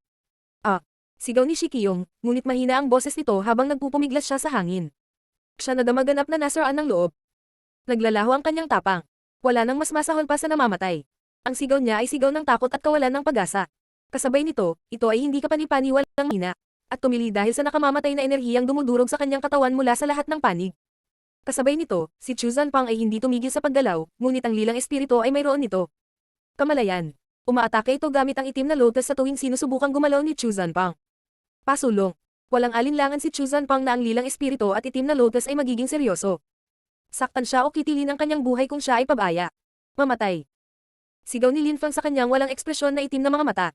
A: Ah! Sigaw ni Shikyong, ngunit mahina ang boses nito habang nagpupumiglas siya sa hangin. Siya na damaganap na nasiraan ng loob. Naglalaho ang kanyang tapang. Wala nang mas masahol pa sa namamatay. Ang sigaw niya ay sigaw ng takot at kawalan ng pag-asa. Kasabay nito, ito ay hindi kapani-pani walang hina, at tumili dahil sa nakamamatay na enerhiyang dumudurog sa kanyang katawan mula sa lahat ng panig. Kasabay nito, si Chu Zanpang ay hindi tumigil sa paggalaw, ngunit ang lilang espiritu ay mayroon nito. Kamalayan. Umaatake ito gamit ang itim na lotus sa tuwing sinusubukang gumalaw ni Chu Zanpang. Pasulong. Walang alinlangan si Chu Zanpang na ang lilang espiritu at itim na lotus ay magiging seryoso. Saktan siya o kitilin ang kanyang buhay kung siya ay pabaya. Mamatay. Sigaw ni Linfang sa kanyang walang ekspresyon na itim na mga mata.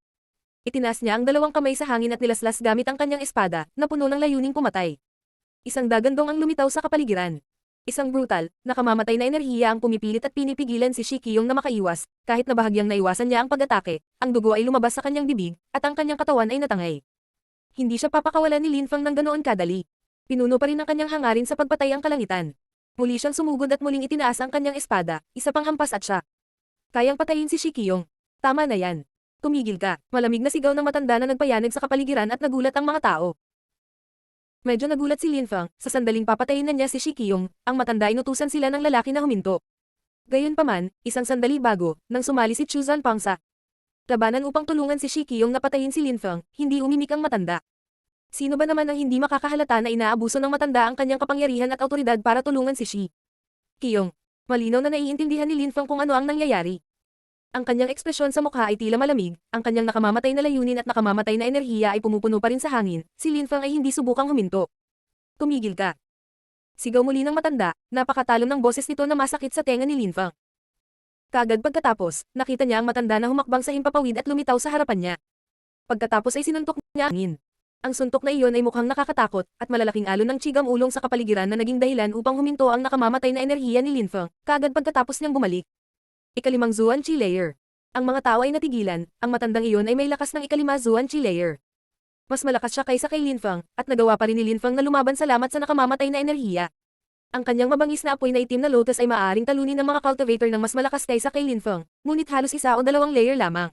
A: Itinaas niya ang 2 kamay sa hangin at nilaslas gamit ang kanyang espada, na puno ng layuning pumatay. Isang dagandong ang lumitaw sa kapaligiran. Isang brutal, nakamamatay na enerhiya ang pumipilit at pinipigilan si Shikyong na makaiwas, kahit na bahagyang naiwasan niya ang pag-atake, ang dugo ay lumabas sa kanyang bibig, at ang kanyang katawan ay natangay. Hindi siya papakawalan ni Linfang ng ganoon kadali. Pinuno pa rin ang kanyang hangarin sa pagpatay ang kalangitan. Muli siyang sumugod at muling itinaas ang kanyang espada, isa pang hampas at siya. Kayang patayin si Shikyong. Tama na yan. Tumigil ka. Malamig na sigaw ng matanda na nagpayanig sa kapaligiran at nagulat ang mga tao. Medyo nagulat si Linfang, sa sandaling papatayin na niya si Shikyong, ang matanda inutusan sila ng lalaki na huminto. Gayunpaman, isang sandali bago, nang sumali si Chu Zanpang sa labanan upang tulungan si Shikyong na patayin si Linfang, hindi umimik ang matanda. Sino ba naman ang hindi makakahalata na inaabuso ng matanda ang kanyang kapangyarihan at autoridad para tulungan si Shikyong? Malinaw na naiintindihan ni Linfang kung ano ang nangyayari. Ang kanyang ekspresyon sa mukha ay tila malamig, ang kanyang nakamamatay na layunin at nakamamatay na enerhiya ay pumupuno pa rin sa hangin, si Linfang ay hindi subukang huminto. Tumigil ka. Sigaw muli ng matanda, napakatalom ng boses nito na masakit sa tenga ni Linfang. Kaagad pagkatapos, nakita niya ang matanda na humakbang sa himpapawid at lumitaw sa harapan niya. Pagkatapos ay sinuntok niya ang hangin. Ang suntok na iyon ay mukhang nakakatakot, at malalaking alon ng tsigam ulong sa kapaligiran na naging dahilan upang huminto ang nakamamatay na enerhiya ni Linfang, kaagad pagkatapos niyang bumalik. Ikalimang Zuan Chi Layer. Ang mga tao ay natigilan, ang matandang iyon ay may lakas ng ikalima Zuan Chi Layer. Mas malakas siya kaysa kay Linfang, at nagawa pa rin ni Linfang na lumaban salamat sa nakamamatay na enerhiya. Ang kanyang mabangis na apoy na itim na lotus ay maaaring talunin ng mga cultivator ng mas malakas kaysa kay Linfang, ngunit halos 1 o 2 layer lamang.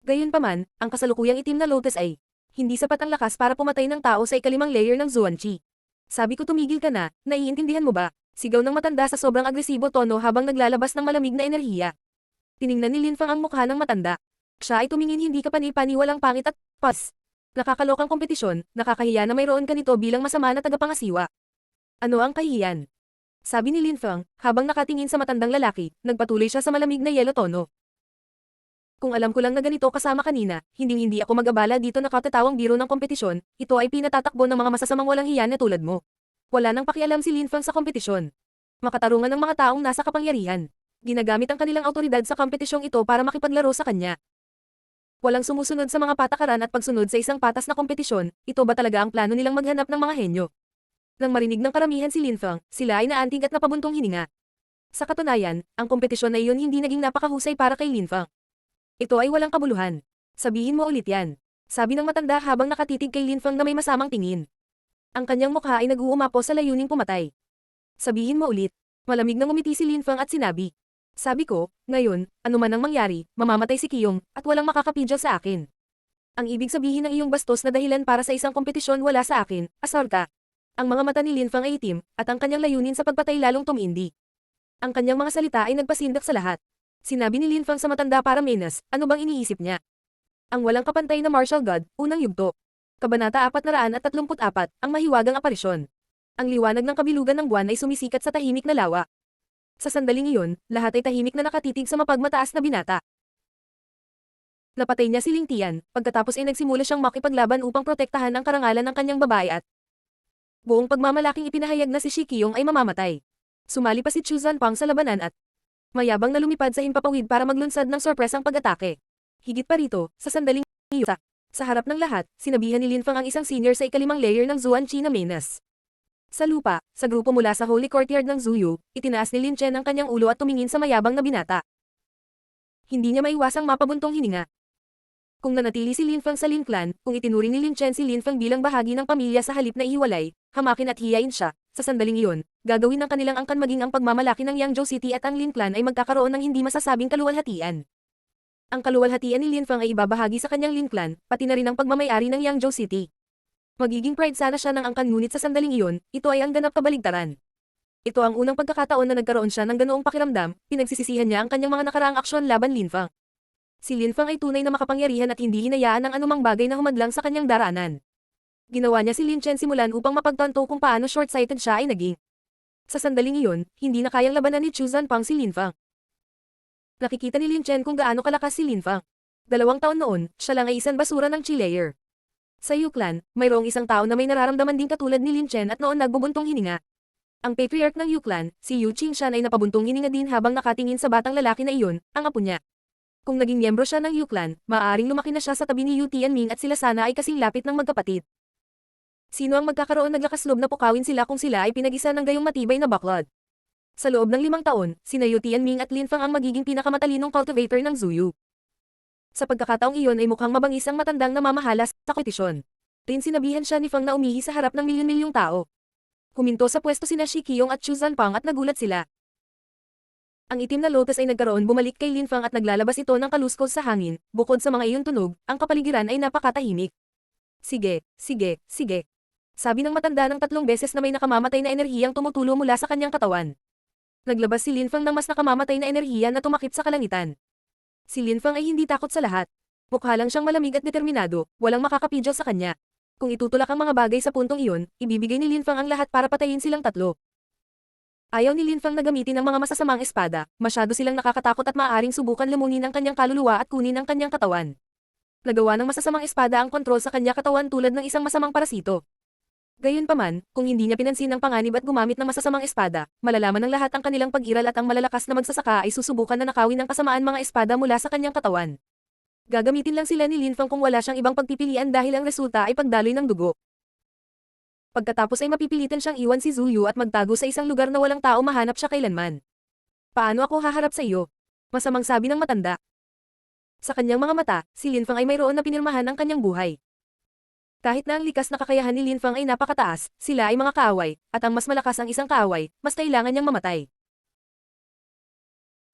A: Gayunpaman, ang kasalukuyang itim na lotus ay hindi sapat ang lakas para pumatay ng tao sa ikalimang layer ng Zuan Chi. Sabi ko tumigil ka na, naiintindihan mo ba? Sigaw ng matanda sa sobrang agresibo tono habang naglalabas ng malamig na enerhiya. Tiningnan ni Linfang ang mukha ng matanda. Siya ay tumingin hindi kapani-paniwalang pangit at pas. Nakakalokang kompetisyon, nakakahiya na mayroon ka nito bilang masama na tagapangasiwa. Ano ang kahihiyan? Sabi ni Linfang, habang nakatingin sa matandang lalaki, nagpatuloy siya sa malamig na yelo tono. Kung alam ko lang na ganito kasama kanina, hindi ako mag-abala dito na katatawang biro ng kompetisyon, ito ay pinatatakbo ng mga masasamang walang hiya na tulad mo. Wala nang pakialam si Lin Feng sa kompetisyon. Makatarungan ng mga taong nasa kapangyarihan. Ginagamit ang kanilang awtoridad sa kompetisyong ito para makipaglaro sa kanya. Walang sumusunod sa mga patakaran at pagsunod sa isang patas na kompetisyon, ito ba talaga ang plano nilang maghanap ng mga henyo? Nang marinig ng karamihan si Lin Feng, sila ay naantig at napabuntong hininga. Sa katunayan, ang kompetisyon na iyon hindi naging napakahusay para kay Lin Feng. Ito ay walang kabuluhan. Sabihin mo ulit yan. Sabi ng matanda habang nakatitig kay Lin Feng na may masamang tingin. Ang kanyang mukha ay nag-uumapo sa layuning pumatay. Sabihin mo ulit. Malamig na ngumiti si Lin Feng at sinabi. Sabi ko, ngayon, anuman ang mangyari, mamamatay si Qiyong, at walang makakapidyo sa akin. Ang ibig sabihin ng iyong bastos na dahilan para sa isang kompetisyon wala sa akin, asar ka. Ang mga mata ni Lin Feng ay itim, at ang kanyang layunin sa pagpatay lalong tumindi. Ang kanyang mga salita ay nagpasindak sa lahat. Sinabi ni Lin Feng sa matanda para menas, ano bang iniisip niya? Ang walang kapantay na martial god, unang yugto. Kabanata 434, ang mahiwagang aparisyon. Ang liwanag ng kabilugan ng buwan ay sumisikat sa tahimik na lawa. Sa sandaling iyon, lahat ay tahimik na nakatitig sa mapagmataas na binata. Napatay niya si Ling Tian, pagkatapos ay nagsimula siyang makipaglaban upang protektahan ang karangalan ng kanyang babae at buong pagmamalaking ipinahayag na si Shi Qiyong ay mamamatay. Sumali pa si Chu Zanpang sa labanan at mayabang na lumipad sa himpapawid para maglunsad ng sorpresang pag-atake. Higit pa rito, sa sandaling iyon, sa harap ng lahat, sinabihan ni Lin Feng ang isang senior sa ikalimang layer ng Zuan Qi na menas. Sa lupa, sa grupo mula sa Holy Courtyard ng Zuyu, itinaas ni Lin Chen ang kanyang ulo at tumingin sa mayabang na binata. Hindi niya maiwasang mapabuntong hininga. Kung nanatili si Lin Feng sa Lin Clan, kung itinuring ni Lin Chen si Lin Feng bilang bahagi ng pamilya sa halip na ihiwalay, hamakin at hiyain siya, sa sandaling iyon, gagawin ng kanilang angkan maging ang pagmamalaki ng Yangzhou City at ang Lin Clan ay magkakaroon ng hindi masasabing kaluwalhatian. Ang kaluwalhatian ni Lin Feng ay ibabahagi sa kanyang Lin Clan, pati na rin ang pagmamayari ng Yangzhou City. Magiging pride sana siya ng angkan ngunit sa sandaling iyon, ito ay ang ganap kabaligtaran. Ito ang unang pagkakataon na nagkaroon siya ng ganoong pakiramdam, pinagsisisihan niya ang kanyang mga nakaraang aksyon laban Lin Feng. Si Lin Feng ay tunay na makapangyarihan at hindi hinayaan ng anumang bagay na humadlang sa kanyang daraanan. Ginawa niya si Lin Chen simulan upang mapagtanto kung paano short-sighted siya ay naging. Sa sandaling iyon, hindi na kayang labanan ni Chu Zanpang si Lin Feng. Nakikita ni Lin Chen kung gaano kalakas si Lin Feng. 2 taon noon, siya lang ay isang basura ng Qi layer. Sa Yu Clan, mayroong isang tao na may nararamdaman din katulad ni Lin Chen at noon nagbubuntong hininga. Ang patriarch ng Yu Clan, si Yu Qingshan ay napabuntong hininga din habang nakatingin sa batang lalaki na iyon, ang apo niya. Kung naging miyembro siya ng Yu Clan, maaaring lumaki na siya sa tabi ni Yu Tianming at sila sana ay kasing lapit ng magkapatid. Sino ang magkakaroon naglakasloob na pukawin sila kung sila ay pinag-isa ng gayong matibay na baklod? Sa loob ng 5 taon, sina Yu Tianming at Lin Feng ang magiging pinakamatalinong cultivator ng Zuyu. Sa pagkakataong iyon ay mukhang mabangis ang matandang namamahala sa kompetisyon. Rin sinabihan siya ni Feng na umihi sa harap ng milyon-milyong tao. Huminto sa pwesto sina Shi Qiyong at Chu Zanpang at nagulat sila. Ang itim na lotus ay nagkaroon bumalik kay Lin Feng at naglalabas ito ng kaluskos sa hangin, bukod sa mga iyon tunog, ang kapaligiran ay napakatahimik. Sige, sige, sige. Sabi ng matanda ng 3 beses na may nakamamatay na enerhiyang tumutulo mula sa kanyang katawan. Naglabas si Lin Feng ng mas nakamamatay na enerhiya na tumakip sa kalangitan. Si Lin Feng ay hindi takot sa lahat. Mukha lang siyang malamig at determinado, walang makakapidyo sa kanya. Kung itutulak ang mga bagay sa puntong iyon, ibibigay ni Lin Feng ang lahat para patayin silang 3. Ayaw ni Lin Feng na gamitin ang mga masasamang espada, masyado silang nakakatakot at maaaring subukan lumunin ang kanyang kaluluwa at kunin ang kanyang katawan. Nagawa ng masasamang espada ang kontrol sa kanya katawan tulad ng isang masamang parasito. Gayunpaman, kung hindi niya pinansin ang panganib at gumamit ng masasamang espada, malalaman ng lahat ang kanilang pag-iral at ang malalakas na magsasaka ay susubukan na nakawin ng kasamaan mga espada mula sa kanyang katawan. Gagamitin lang sila ni Lin Feng kung wala siyang ibang pagpipilian dahil ang resulta ay pagdaloy ng dugo. Pagkatapos ay mapipilitan siyang iwan si Zuyu at magtago sa isang lugar na walang tao mahanap siya kailanman. Paano ako haharap sa iyo? Masamang sabi ng matanda. Sa kanyang mga mata, si Lin Feng ay mayroon na pinirmahan ang kanyang buhay. Kahit na ang likas na kakayahan ni Lin Feng ay napakataas, sila ay mga kaaway, at ang mas malakas ang isang kaaway, mas kailangan niyang mamatay.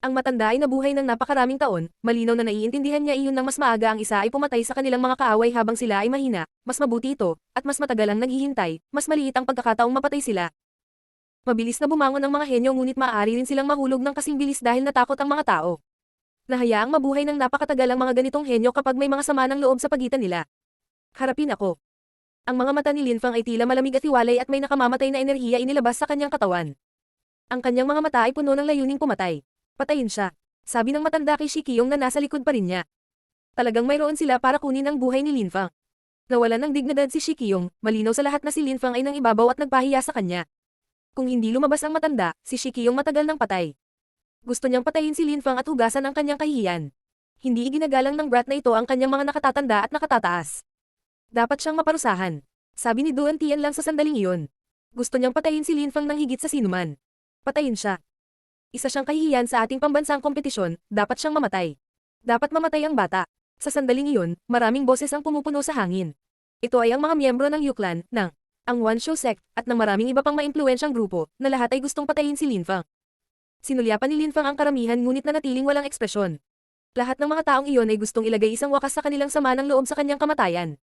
A: Ang matanda ay nabuhay ng napakaraming taon, malinaw na naiintindihan niya iyon nang mas maaga ang isa ay pumatay sa kanilang mga kaaway habang sila ay mahina, mas mabuti ito, at mas matagal ang naghihintay, mas maliit ang pagkakataong mapatay sila. Mabilis na bumangon ang mga henyo ngunit maaari rin silang mahulog ng kasing bilis dahil natakot ang mga tao. Nahayaang mabuhay ng napakatagal ang mga ganitong henyo kapag may mga sama ng loob sa pagitan nila. Harapin ako. Ang mga mata ni Lin Feng ay tila malamig at hiwalay at may nakamamatay na enerhiya inilabas sa kanyang katawan. Ang kanyang mga mata ay puno ng layuning pumatay. Patayin siya. Sabi ng matanda kay Shi Qiyong na nasa likod pa rin niya. Talagang mayroon sila para kunin ang buhay ni Linfang. Nawalan ng dignidad si Shikiyong, malinaw sa lahat na si Linfang ay nang ibabaw at nagpahiya sa kanya. Kung hindi lumabas ang matanda, si Shikiyong matagal nang patay. Gusto niyang patayin si Linfang at hugasan ang kanyang kahihiyan. Hindi iginagalang ng brat na ito ang kanyang mga nakatatanda at nakatataas. Dapat siyang maparusahan. Sabi ni Duan Tian lang sa sandaling iyon. Gusto niyang patayin si Linfang nang higit sa sinuman. Patayin siya. Isa siyang kahihiyan sa ating pambansang kompetisyon, dapat siyang mamatay. Dapat mamatay ang bata. Sa sandaling iyon, maraming boses ang pumupuno sa hangin. Ito ay ang mga miyembro ng Yuklan, ang One Show Sect, at ng maraming iba pang maimpluwensyang grupo, na lahat ay gustong patayin si Linfang. Sinulyapan ni Linfang ang karamihan ngunit nanatiling walang ekspresyon. Lahat ng mga taong iyon ay gustong ilagay isang wakas sa kanilang sama ng loob sa kanyang kamatayan.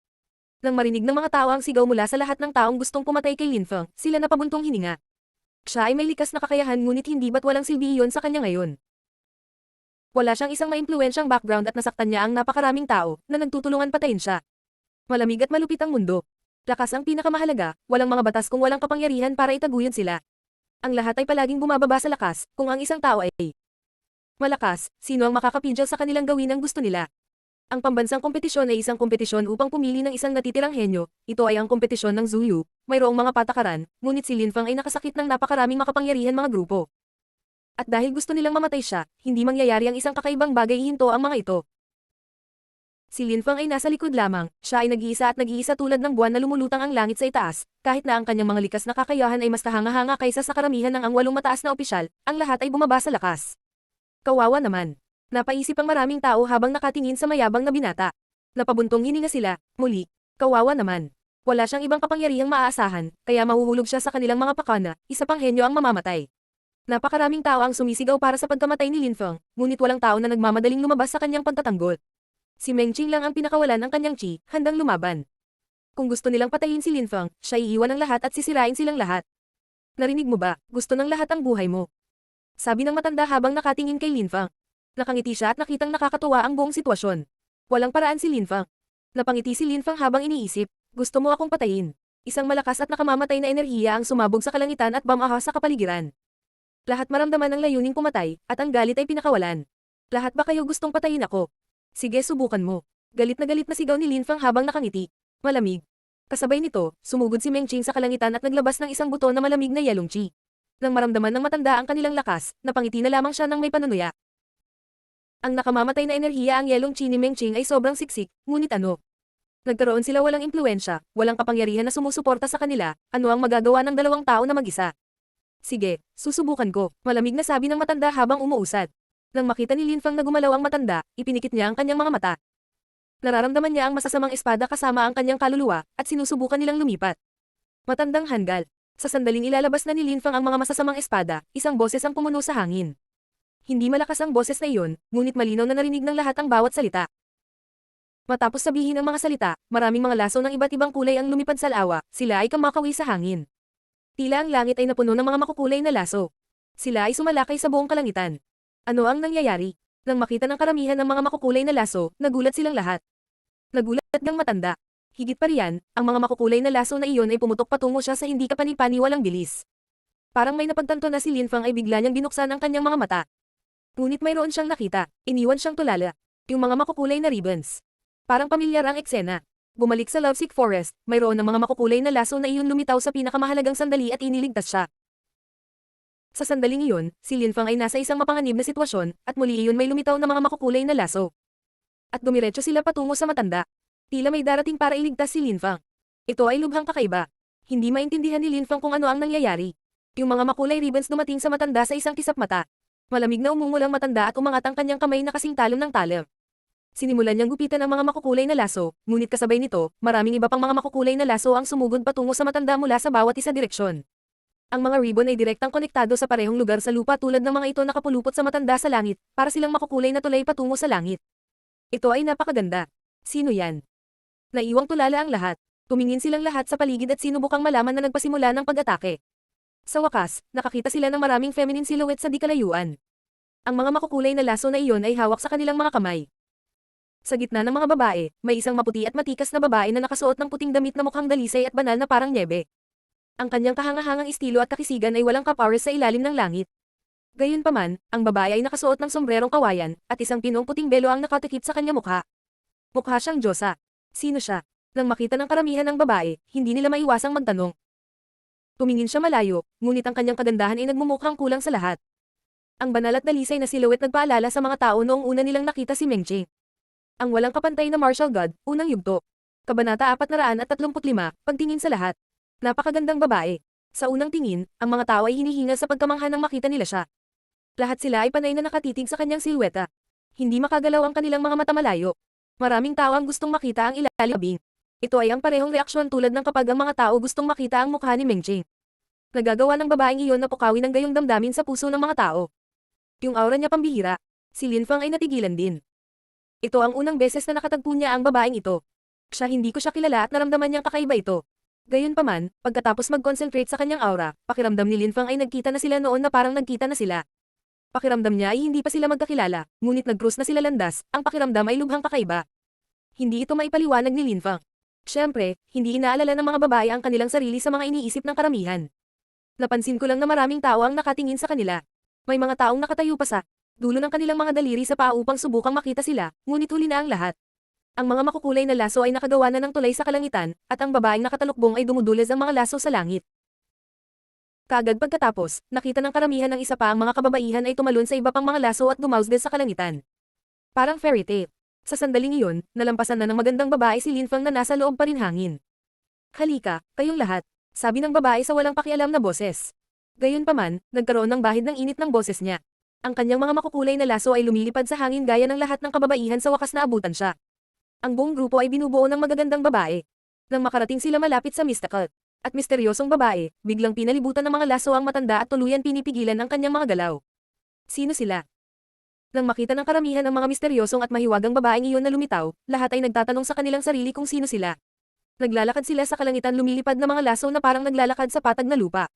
A: Nang marinig ng mga tao ang sigaw mula sa lahat ng taong gustong pumatay kay Linfang, sila napabuntong hininga. Siya ay may likas na kakayahan ngunit hindi ba't walang silbi iyon sa kanya ngayon. Wala siyang isang maimpluwensyang background at nasaktan niya ang napakaraming tao na nagtutulungan patayin siya. Malamig at malupit ang mundo. Lakas ang pinakamahalaga, walang mga batas kung walang kapangyarihan para itaguyod sila. Ang lahat ay palaging bumababa sa lakas, kung ang isang tao ay malakas, sino ang makakapigil sa kanilang gawin ang gusto nila? Ang pambansang kompetisyon ay isang kompetisyon upang pumili ng isang natitirang henyo, ito ay ang kompetisyon ng Zuyu, mayroong mga patakaran, ngunit si Linfang ay nakasakit ng napakaraming makapangyarihan mga grupo. At dahil gusto nilang mamatay siya, hindi mangyayari ang isang kakaibang bagay ihinto ang mga ito. Si Linfang ay nasa likod lamang, siya ay nag-iisa at nag-iisa tulad ng buwan na lumulutang ang langit sa itaas, kahit na ang kanyang mga likas na kakayahan ay mas tahanga-hanga kaysa sa karamihan ng ang 8 mataas na opisyal, ang lahat ay bumaba sa lakas. Kawawa naman. Napaisip ang maraming tao habang nakatingin sa mayabang na binata. Napabuntong hininga sila, muli. Kawawa naman. Wala siyang ibang kapangyarihang maaasahan, kaya mahuhulog siya sa kanilang mga pakana, isa pang henyo ang mamamatay. Napakaraming tao ang sumisigaw para sa pagkamatay ni Linfang, ngunit walang tao na nagmamadaling lumabas sa kanyang pagtatanggol. Si Mengqing lang ang pinakawalan ng kanyang chi, handang lumaban. Kung gusto nilang patayin si Linfang, siya iiwan ng lahat at sisirain silang lahat. Narinig mo ba, gusto ng lahat ang buhay mo? Sabi ng matanda habang nakatingin kay Linfang. Nakangiti siya at nakitang nakakatuwa ang buong sitwasyon. Walang paraan si Linfang. Napangiti si Linfang habang iniisip, gusto mo akong patayin. Isang malakas at nakamamatay na enerhiya ang sumabog sa kalangitan at bumahas sa kapaligiran. Lahat maramdaman ang layuning pumatay, at ang galit ay pinakawalan. Lahat ba kayo gustong patayin ako? Sige, subukan mo. Galit na sigaw ni Linfang habang nakangiti. Malamig. Kasabay nito, sumugod si Mengqing sa kalangitan at naglabas ng isang buto na malamig na yelong chi. Nang maramdaman ng matanda ang kanilang lakas, napangiti na lamang siya ng may panunuya. Ang nakamamatay na enerhiya ang yelong chi ni Mengqing ay sobrang siksik, ngunit ano? Nagkaroon sila walang impluensya, walang kapangyarihan na sumusuporta sa kanila, ano ang magagawa ng dalawang tao na mag-isa? Sige, susubukan ko, malamig na sabi ng matanda habang umuusad. Nang makita ni Linfang na gumalaw ang matanda, ipinikit niya ang kanyang mga mata. Nararamdaman niya ang masasamang espada kasama ang kanyang kaluluwa, at sinusubukan nilang lumipat. Matandang hanggal. Sa sandaling ilalabas na ni Linfang ang mga masasamang espada, isang boses ang pumuno sa hangin. Hindi malakas ang boses na iyon, ngunit malinaw na narinig ng lahat ang bawat salita. Matapos sabihin ang mga salita, maraming mga laso ng iba't ibang kulay ang lumipad sa lawa, sila ay kumakawi sa hangin. Tila ang langit ay napuno ng mga makukulay na laso. Sila ay sumalakay sa buong kalangitan. Ano ang nangyayari? Nang makita ng karamihan ng mga makukulay na laso, nagulat silang lahat. Nagulat ng matanda. Higit pa riyan, ang mga makukulay na laso na iyon ay pumutok patungo siya sa hindi kapani-paniwalang bilis. Parang may napagtanto na si Linfang ay bigla niyang binuksan ang kanyang mga mata. Ngunit mayroon siyang nakita, iniwan siyang tulala. Yung mga makukulay na ribbons. Parang pamilyar ang eksena. Bumalik sa Lovesick Forest, mayroon ng mga makukulay na laso na iyon lumitaw sa pinakamahalagang sandali at iniligtas siya. Sa sandaling iyon, si Linfang ay nasa isang mapanganib na sitwasyon, at muli iyon may lumitaw na mga makukulay na laso. At dumiretso sila patungo sa matanda. Tila may darating para iligtas si Linfang. Ito ay lubhang kakaiba. Hindi maintindihan ni Linfang kung ano ang nangyayari. Yung mga makulay ribbons dumating sa matanda sa isang kisap mata. Malamig na umungol ang matanda at umangat ang kanyang kamay na kasing talon ng talem. Sinimulan niyang gupitan ang mga makukulay na laso, ngunit kasabay nito, maraming iba pang mga makukulay na laso ang sumugod patungo sa matanda mula sa bawat isa direksyon. Ang mga ribbon ay direktang konektado sa parehong lugar sa lupa tulad ng mga ito nakapulupot sa matanda sa langit, para silang makukulay na tulay patungo sa langit. Ito ay napakaganda. Sino yan? Naiwang tulala ang lahat. Tumingin silang lahat sa paligid at sinubukang malaman na nagpasimula ng pag-atake. Sa wakas, nakakita sila ng maraming feminine silhouette sa di kalayuan. Ang mga makukulay na laso na iyon ay hawak sa kanilang mga kamay. Sa gitna ng mga babae, may isang maputi at matikas na babae na nakasuot ng puting damit na mukhang dalisay at banal na parang nyebe. Ang kanyang kahangahangang estilo at kakisigan ay walang kapares sa ilalim ng langit. Gayunpaman, ang babae ay nakasuot ng sombrerong kawayan, at isang pinong puting belo ang nakatikip sa kanyang mukha. Mukha siyang diyosa. Sino siya? Nang makita ng karamihan ng babae, hindi nila maiwasang magtanong. Tumingin siya malayo, ngunit ang kanyang kagandahan ay nagmumukhang kulang sa lahat. Ang banal at dalisay na silhouette nagpaalala sa mga tao noong una nilang nakita si Meng Jing. Ang walang kapantay na martial god, unang yugto. Kabanata 435, pagtingin sa lahat. Napakagandang babae. Sa unang tingin, ang mga tao ay hinihingal sa pagkamangha nang makita nila siya. Lahat sila ay panay na nakatitig sa kanyang silweta. Hindi makagalaw ang kanilang mga mata malayo. Maraming tao ang gustong makita ang ilalim. Ito ay ang parehong reaksyon tulad ng kapag ang mga tao gustong makita ang mukha ni Meng Jing. Nagagawa ng babaeng iyon na pukawin ang gayong damdamin sa puso ng mga tao. Yung aura niya pambihira. Si Lin Fang ay natigilan din. Ito ang unang beses na nakatagpo niya ang babaeng ito. Hindi ko siya kilala at naramdaman niyang kakaiba ito. Gayunpaman, pagkatapos mag-concentrate sa kanyang aura, pakiramdam ni Lin Fang ay nagkita na sila noon na parang nagkita na sila. Pakiramdam niya ay hindi pa sila magkakilala, ngunit nag-cruise na sila landas, ang pakiramdam ay lubhang kakaiba. Hindi ito maipaliwanag ni Lin Fang. Siyempre, hindi inaalala ng mga babae ang kanilang sarili sa mga iniisip ng karamihan. Napansin ko lang na maraming tao ang nakatingin sa kanila. May mga taong nakatayo pa sa dulo ng kanilang mga daliri sa paa upang subukang makita sila, ngunit huli na ang lahat. Ang mga makukulay na laso ay nakagawa na ng tulay sa kalangitan, at ang babaeng nakatalukbong ay dumudulas ang mga laso sa langit. Kaagad pagkatapos, nakita ng karamihan ng isa pa ang mga kababaihan ay tumalon sa iba pang mga laso at dumausdes sa kalangitan. Parang fairy tale. Sa sandaling iyon, nalampasan na ng magandang babae si Lin Fang na nasa loob pa rin hangin. Halika, kayong lahat, sabi ng babae sa walang pakialam na boses. Gayunpaman, nagkaroon ng bahid ng init ng boses niya. Ang kanyang mga makukulay na laso ay lumilipad sa hangin gaya ng lahat ng kababaihan sa wakas na abutan siya. Ang buong grupo ay binubuo ng magagandang babae. Nang makarating sila malapit sa mystical at misteryosong babae, biglang pinalibutan ng mga laso ang matanda at tuluyan pinipigilan ang kanyang mga galaw. Sino sila? Nang makita ng karamihan ang mga misteryosong at mahiwagang babaeng iyon na lumitaw, lahat ay nagtatanong sa kanilang sarili kung sino sila. Naglalakad sila sa kalangitan lumilipad na mga laso na parang naglalakad sa patag na lupa.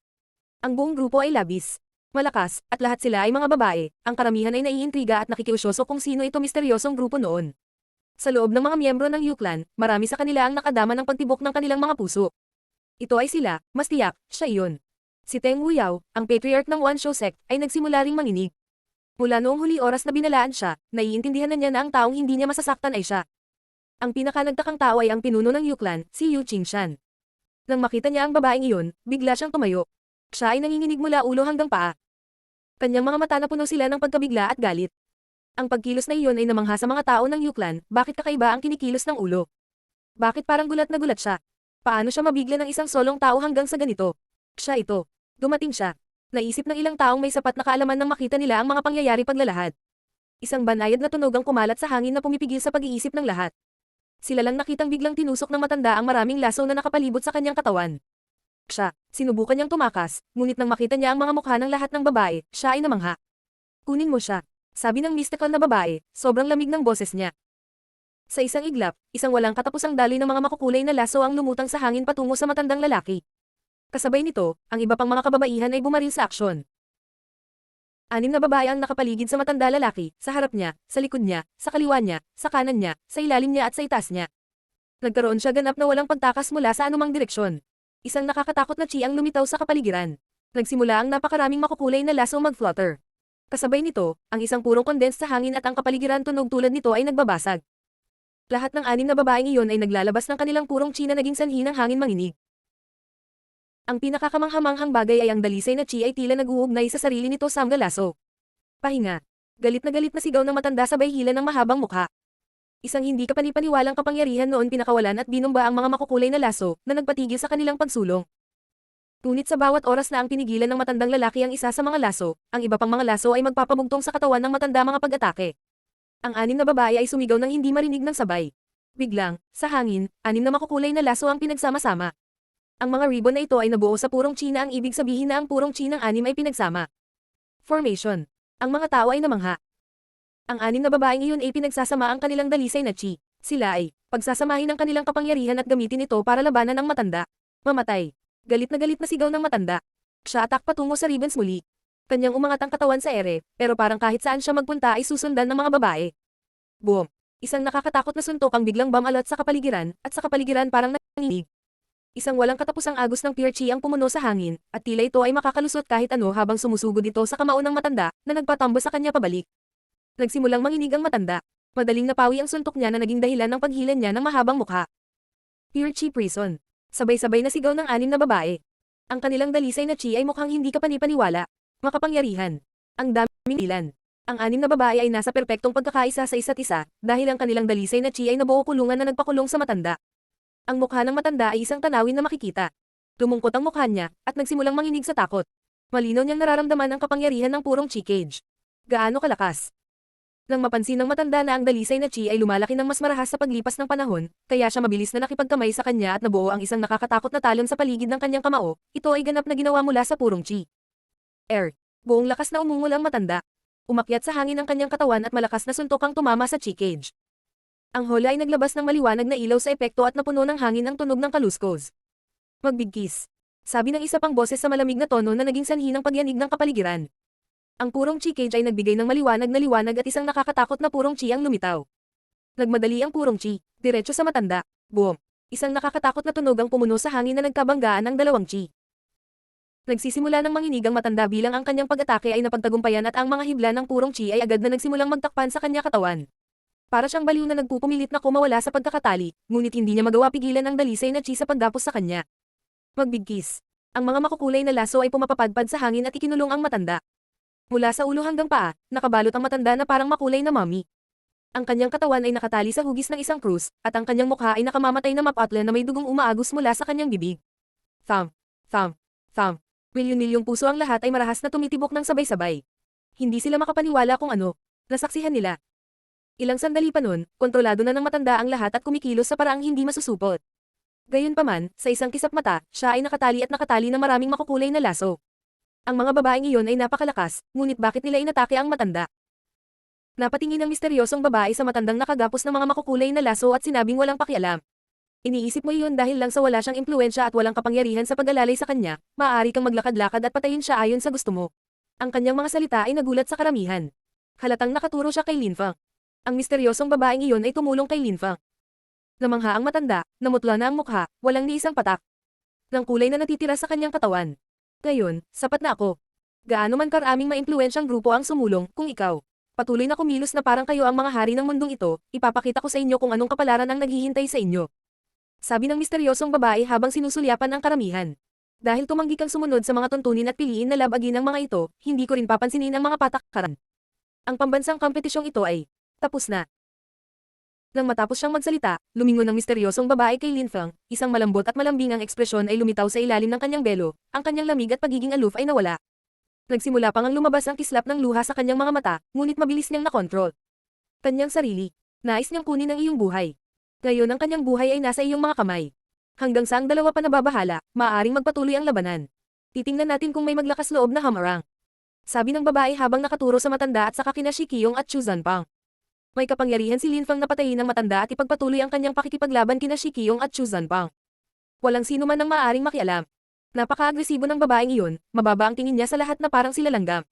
A: Ang buong grupo ay labis, malakas, at lahat sila ay mga babae. Ang karamihan ay naiintriga at nakikiusyoso kung sino ito misteryosong grupo noon. Sa loob ng mga miyembro ng Yuklan, marami sa kanila ang nakadama ng pagtibok ng kanilang mga puso. Ito ay sila, mas tiyak, siya iyon. Si Teng Wuyao, ang patriarch ng One Shou Sect, ay nagsimula ring manginig. Mula noong huli oras na binalaan siya, naiintindihan na niya na ang taong hindi niya masasaktan ay siya. Ang pinakanagtakang tao ay ang pinuno ng Yuklan, si Yu Qingshan. Nang makita niya ang babaeng iyon, bigla siyang tumayo. Siya ay nanginginig mula ulo hanggang paa. Kanyang mga mata na puno sila ng pagkabigla at galit. Ang pagkilos na iyon ay namangha sa mga tao ng Yuklan, bakit kakaiba ang kinikilos ng ulo? Bakit parang gulat na gulat siya? Paano siya mabigla ng isang solong tao hanggang sa ganito? Siya ito. Dumating siya. Naisip ng ilang taong may sapat na kaalaman nang makita nila ang mga pangyayari paglalahad. Isang banayad na tunog ang kumalat sa hangin na pumipigil sa pag-iisip ng lahat. Sila lang nakitang biglang tinusok ng matanda ang maraming laso na nakapalibot sa kanyang katawan. Sinubukan niyang tumakas, ngunit nang makita niya ang mga mukha ng lahat ng babae, siya ay namangha. Kunin mo siya, sabi ng mystical na babae, sobrang lamig ng boses niya. Sa isang iglap, isang walang katapusang daloy ng mga makukulay na laso ang lumutang sa hangin patungo sa matandang lalaki. Kasabay nito, ang iba pang mga kababaihan ay bumaril sa aksyon. 6 na babae ang nakapaligid sa matanda lalaki, sa harap niya, sa likod niya, sa kaliwa niya, sa kanan niya, sa ilalim niya at sa itaas niya. Nagkaroon siya ganap na walang pagtakas mula sa anumang direksyon. Isang nakakatakot na chi ang lumitaw sa kapaligiran. Nagsimula ang napakaraming makukulay na laso mag-flutter. Kasabay nito, ang isang purong condensed sa hangin at ang kapaligiran tunog tulad nito ay nagbabasag. Lahat ng 6 na babaeng iyon ay naglalabas ng kanilang purong chi na naging sanhi ng hangin manginig. Ang pinakakamanghamanghang bagay ay ang dalisay na chi ay tila nag-uugnay sa sarili nito sa mga laso. Pahinga. Galit na sigaw ng matanda sabay hila ng mahabang mukha. Isang hindi kapanipaniwalang kapangyarihan noon pinakawalan at binomba ang mga makukulay na laso na nagpatigil sa kanilang pagsulong. Ngunit sa bawat oras na ang pinigilan ng matandang lalaki ang isa sa mga laso, ang iba pang mga laso ay magpapabugtong sa katawan ng matanda mga pag-atake. Ang 6 na babae ay sumigaw ng hindi marinig ng sabay. Biglang, sa hangin, 6 na makukulay na laso ang pinagsama-sama. Ang mga ribbon na ito ay nabuo sa purong chi na ang ibig sabihin na ang purong chi ng 6 ay pinagsama. Formation. Ang mga tao ay namangha. Ang 6 na babaeng iyon ay pinagsasama ang kanilang dalisay na chi. Sila ay pagsasamahin ang kanilang kapangyarihan at gamitin ito para labanan ang matanda. Mamatay. Galit na sigaw ng matanda. Siya atak patungo sa ribbons muli. Kanyang umangat ang katawan sa ere, pero parang kahit saan siya magpunta ay susundan ng mga babae. Boom! Isang nakakatakot na suntok ang biglang bumalot sa kapaligiran, at sa kapaligiran parang nanginig. Isang walang katapusang agos ng pure chi ang pumuno sa hangin, at tila ito ay makakalusot kahit ano habang sumusugod ito sa kamao ng matanda, na nagpatambo sa kanya pabalik. Nagsimulang manginig ang matanda. Madaling napawi ang suntok niya na naging dahilan ng paghilan niya ng mahabang mukha. Pure chi prison. Sabay-sabay na sigaw ng anim na babae. Ang kanilang dalisay na chi ay mukhang hindi kapanipaniwala. Makapangyarihan. Ang daming ilan. Ang anim na babae ay nasa perpektong pagkakaisa sa isa't isa, dahil ang kanilang dalisay na chi ay nabuo kulungan na nagpakulong sa matanda. Ang mukha ng matanda ay isang tanawin na makikita. Tumungkot ang mukha niya, at nagsimulang manginig sa takot. Malinaw niyang nararamdaman ang kapangyarihan ng purong chi cage. Gaano kalakas? Nang mapansin ng matanda na ang dalisay na chi ay lumalaki ng mas marahas sa paglipas ng panahon, kaya siya mabilis na nakipagkamay sa kanya at nabuo ang isang nakakatakot na talon sa paligid ng kanyang kamao, ito ay ganap na ginawa mula sa purong chi. Air. Buong lakas na umungol ang matanda. Umakyat sa hangin ang kanyang katawan at malakas na suntok ang tumama sa chi cage. Ang hola ay naglabas ng maliwanag na ilaw sa epekto at napuno ng hangin ang tunog ng kaluskos. Magbigkis. Sabi ng isa pang boses sa malamig na tono na naging sanhi ng pagyanig ng kapaligiran. Ang purong chi cage ay nagbigay ng maliwanag na liwanag at isang nakakatakot na purong chi ang lumitaw. Nagmadali ang purong chi, diretso sa matanda. Boom! Isang nakakatakot na tunog ang pumuno sa hangin na nagkabanggaan ng dalawang chi. Nagsisimula ng manginig ang matanda bilang ang kanyang pag-atake ay napagtagumpayan at ang mga hibla ng purong chi ay agad na nagsimulang magtakpan sa kanya katawan. Para siyang baliw na nagpupumilit na kumawala sa pagkakatali, ngunit hindi niya magawa pigilan ang dalisay na chi sa pagdapos sa kanya. Magbigkis. Ang mga makukulay na laso ay pumapapadpad sa hangin at ikinulong ang matanda. Mula sa ulo hanggang paa, nakabalot ang matanda na parang makulay na mummy. Ang kanyang katawan ay nakatali sa hugis ng isang krus, at ang kanyang mukha ay nakamamatay na mapatla na may dugong umaagos mula sa kanyang bibig. Thump, thump, thump. Milyon-milyong puso ang lahat ay marahas na tumitibok ng sabay-sabay. Hindi sila makapaniwala kung ano nasaksihan nila. Ilang sandali pa nun, kontrolado na ng matanda ang lahat at kumikilos sa paraang hindi masusupot. Gayunpaman, sa isang kisap mata, siya ay nakatali ng maraming makukulay na laso. Ang mga babaeng iyon ay napakalakas, ngunit bakit nila inatake ang matanda? Napatingin ang misteryosong babae sa matandang nakagapos ng mga makukulay na laso at sinabing walang pakialam. Iniisip mo iyon dahil lang sa wala siyang impluensya at walang kapangyarihan sa pag-alalay sa kanya, maaari kang maglakad-lakad at patayin siya ayon sa gusto mo. Ang kanyang mga salita ay nagulat sa karamihan. Halatang nakaturo siya kay Linfang. Ang misteryosong babaeng iyon ay tumulong kay Linfang. Namangha ang matanda, namutla na ang mukha, walang ni isang patak. Ng kulay na natitira sa kanyang katawan. Ngayon, sapat na ako. Gaano man karaming maimpluwensyang grupo ang sumulong, kung ikaw patuloy na kumilos na parang kayo ang mga hari ng mundong ito, ipapakita ko sa inyo kung anong kapalaran ang naghihintay sa inyo. Sabi ng misteryosong babae habang sinusulyapan ang karamihan. Dahil tumanggi kang sumunod sa mga tuntunin at piliin na labagin ng mga ito, hindi ko rin papansinin ang mga patakaran. Ang pambansang kompetisyong ito ay tapos na. Nang matapos siyang magsalita, lumingon ng misteryosong babae kay Linfang, isang malambot at malambing ang ekspresyon ay lumitaw sa ilalim ng kanyang belo, ang kanyang lamig at pagiging aloof ay nawala. Nagsimula pang ang lumabas ang kislap ng luha sa kanyang mga mata, ngunit mabilis niyang nakontrol. Kanyang sarili. Nais niyang kunin ang iyong buhay. Ngayon ang kanyang buhay ay nasa iyong mga kamay. Hanggang sa ang dalawa pa nababahala, maaaring magpatuloy ang labanan. Titingnan natin kung may maglakas loob na hamarang. Sabi ng babae habang nakaturo sa matanda at saka kina Shikiyong at Chu Zanpang. May kapangyarihan si Linfang na patayin ng matanda at ipagpatuloy ang kanyang pakikipaglaban kina Shikiyong at Chu Zanpang. Walang sino man ang maaaring makialam. Napaka-agresibo ng babaeng iyon, mababa ang tingin niya sa lahat na parang sila langgam.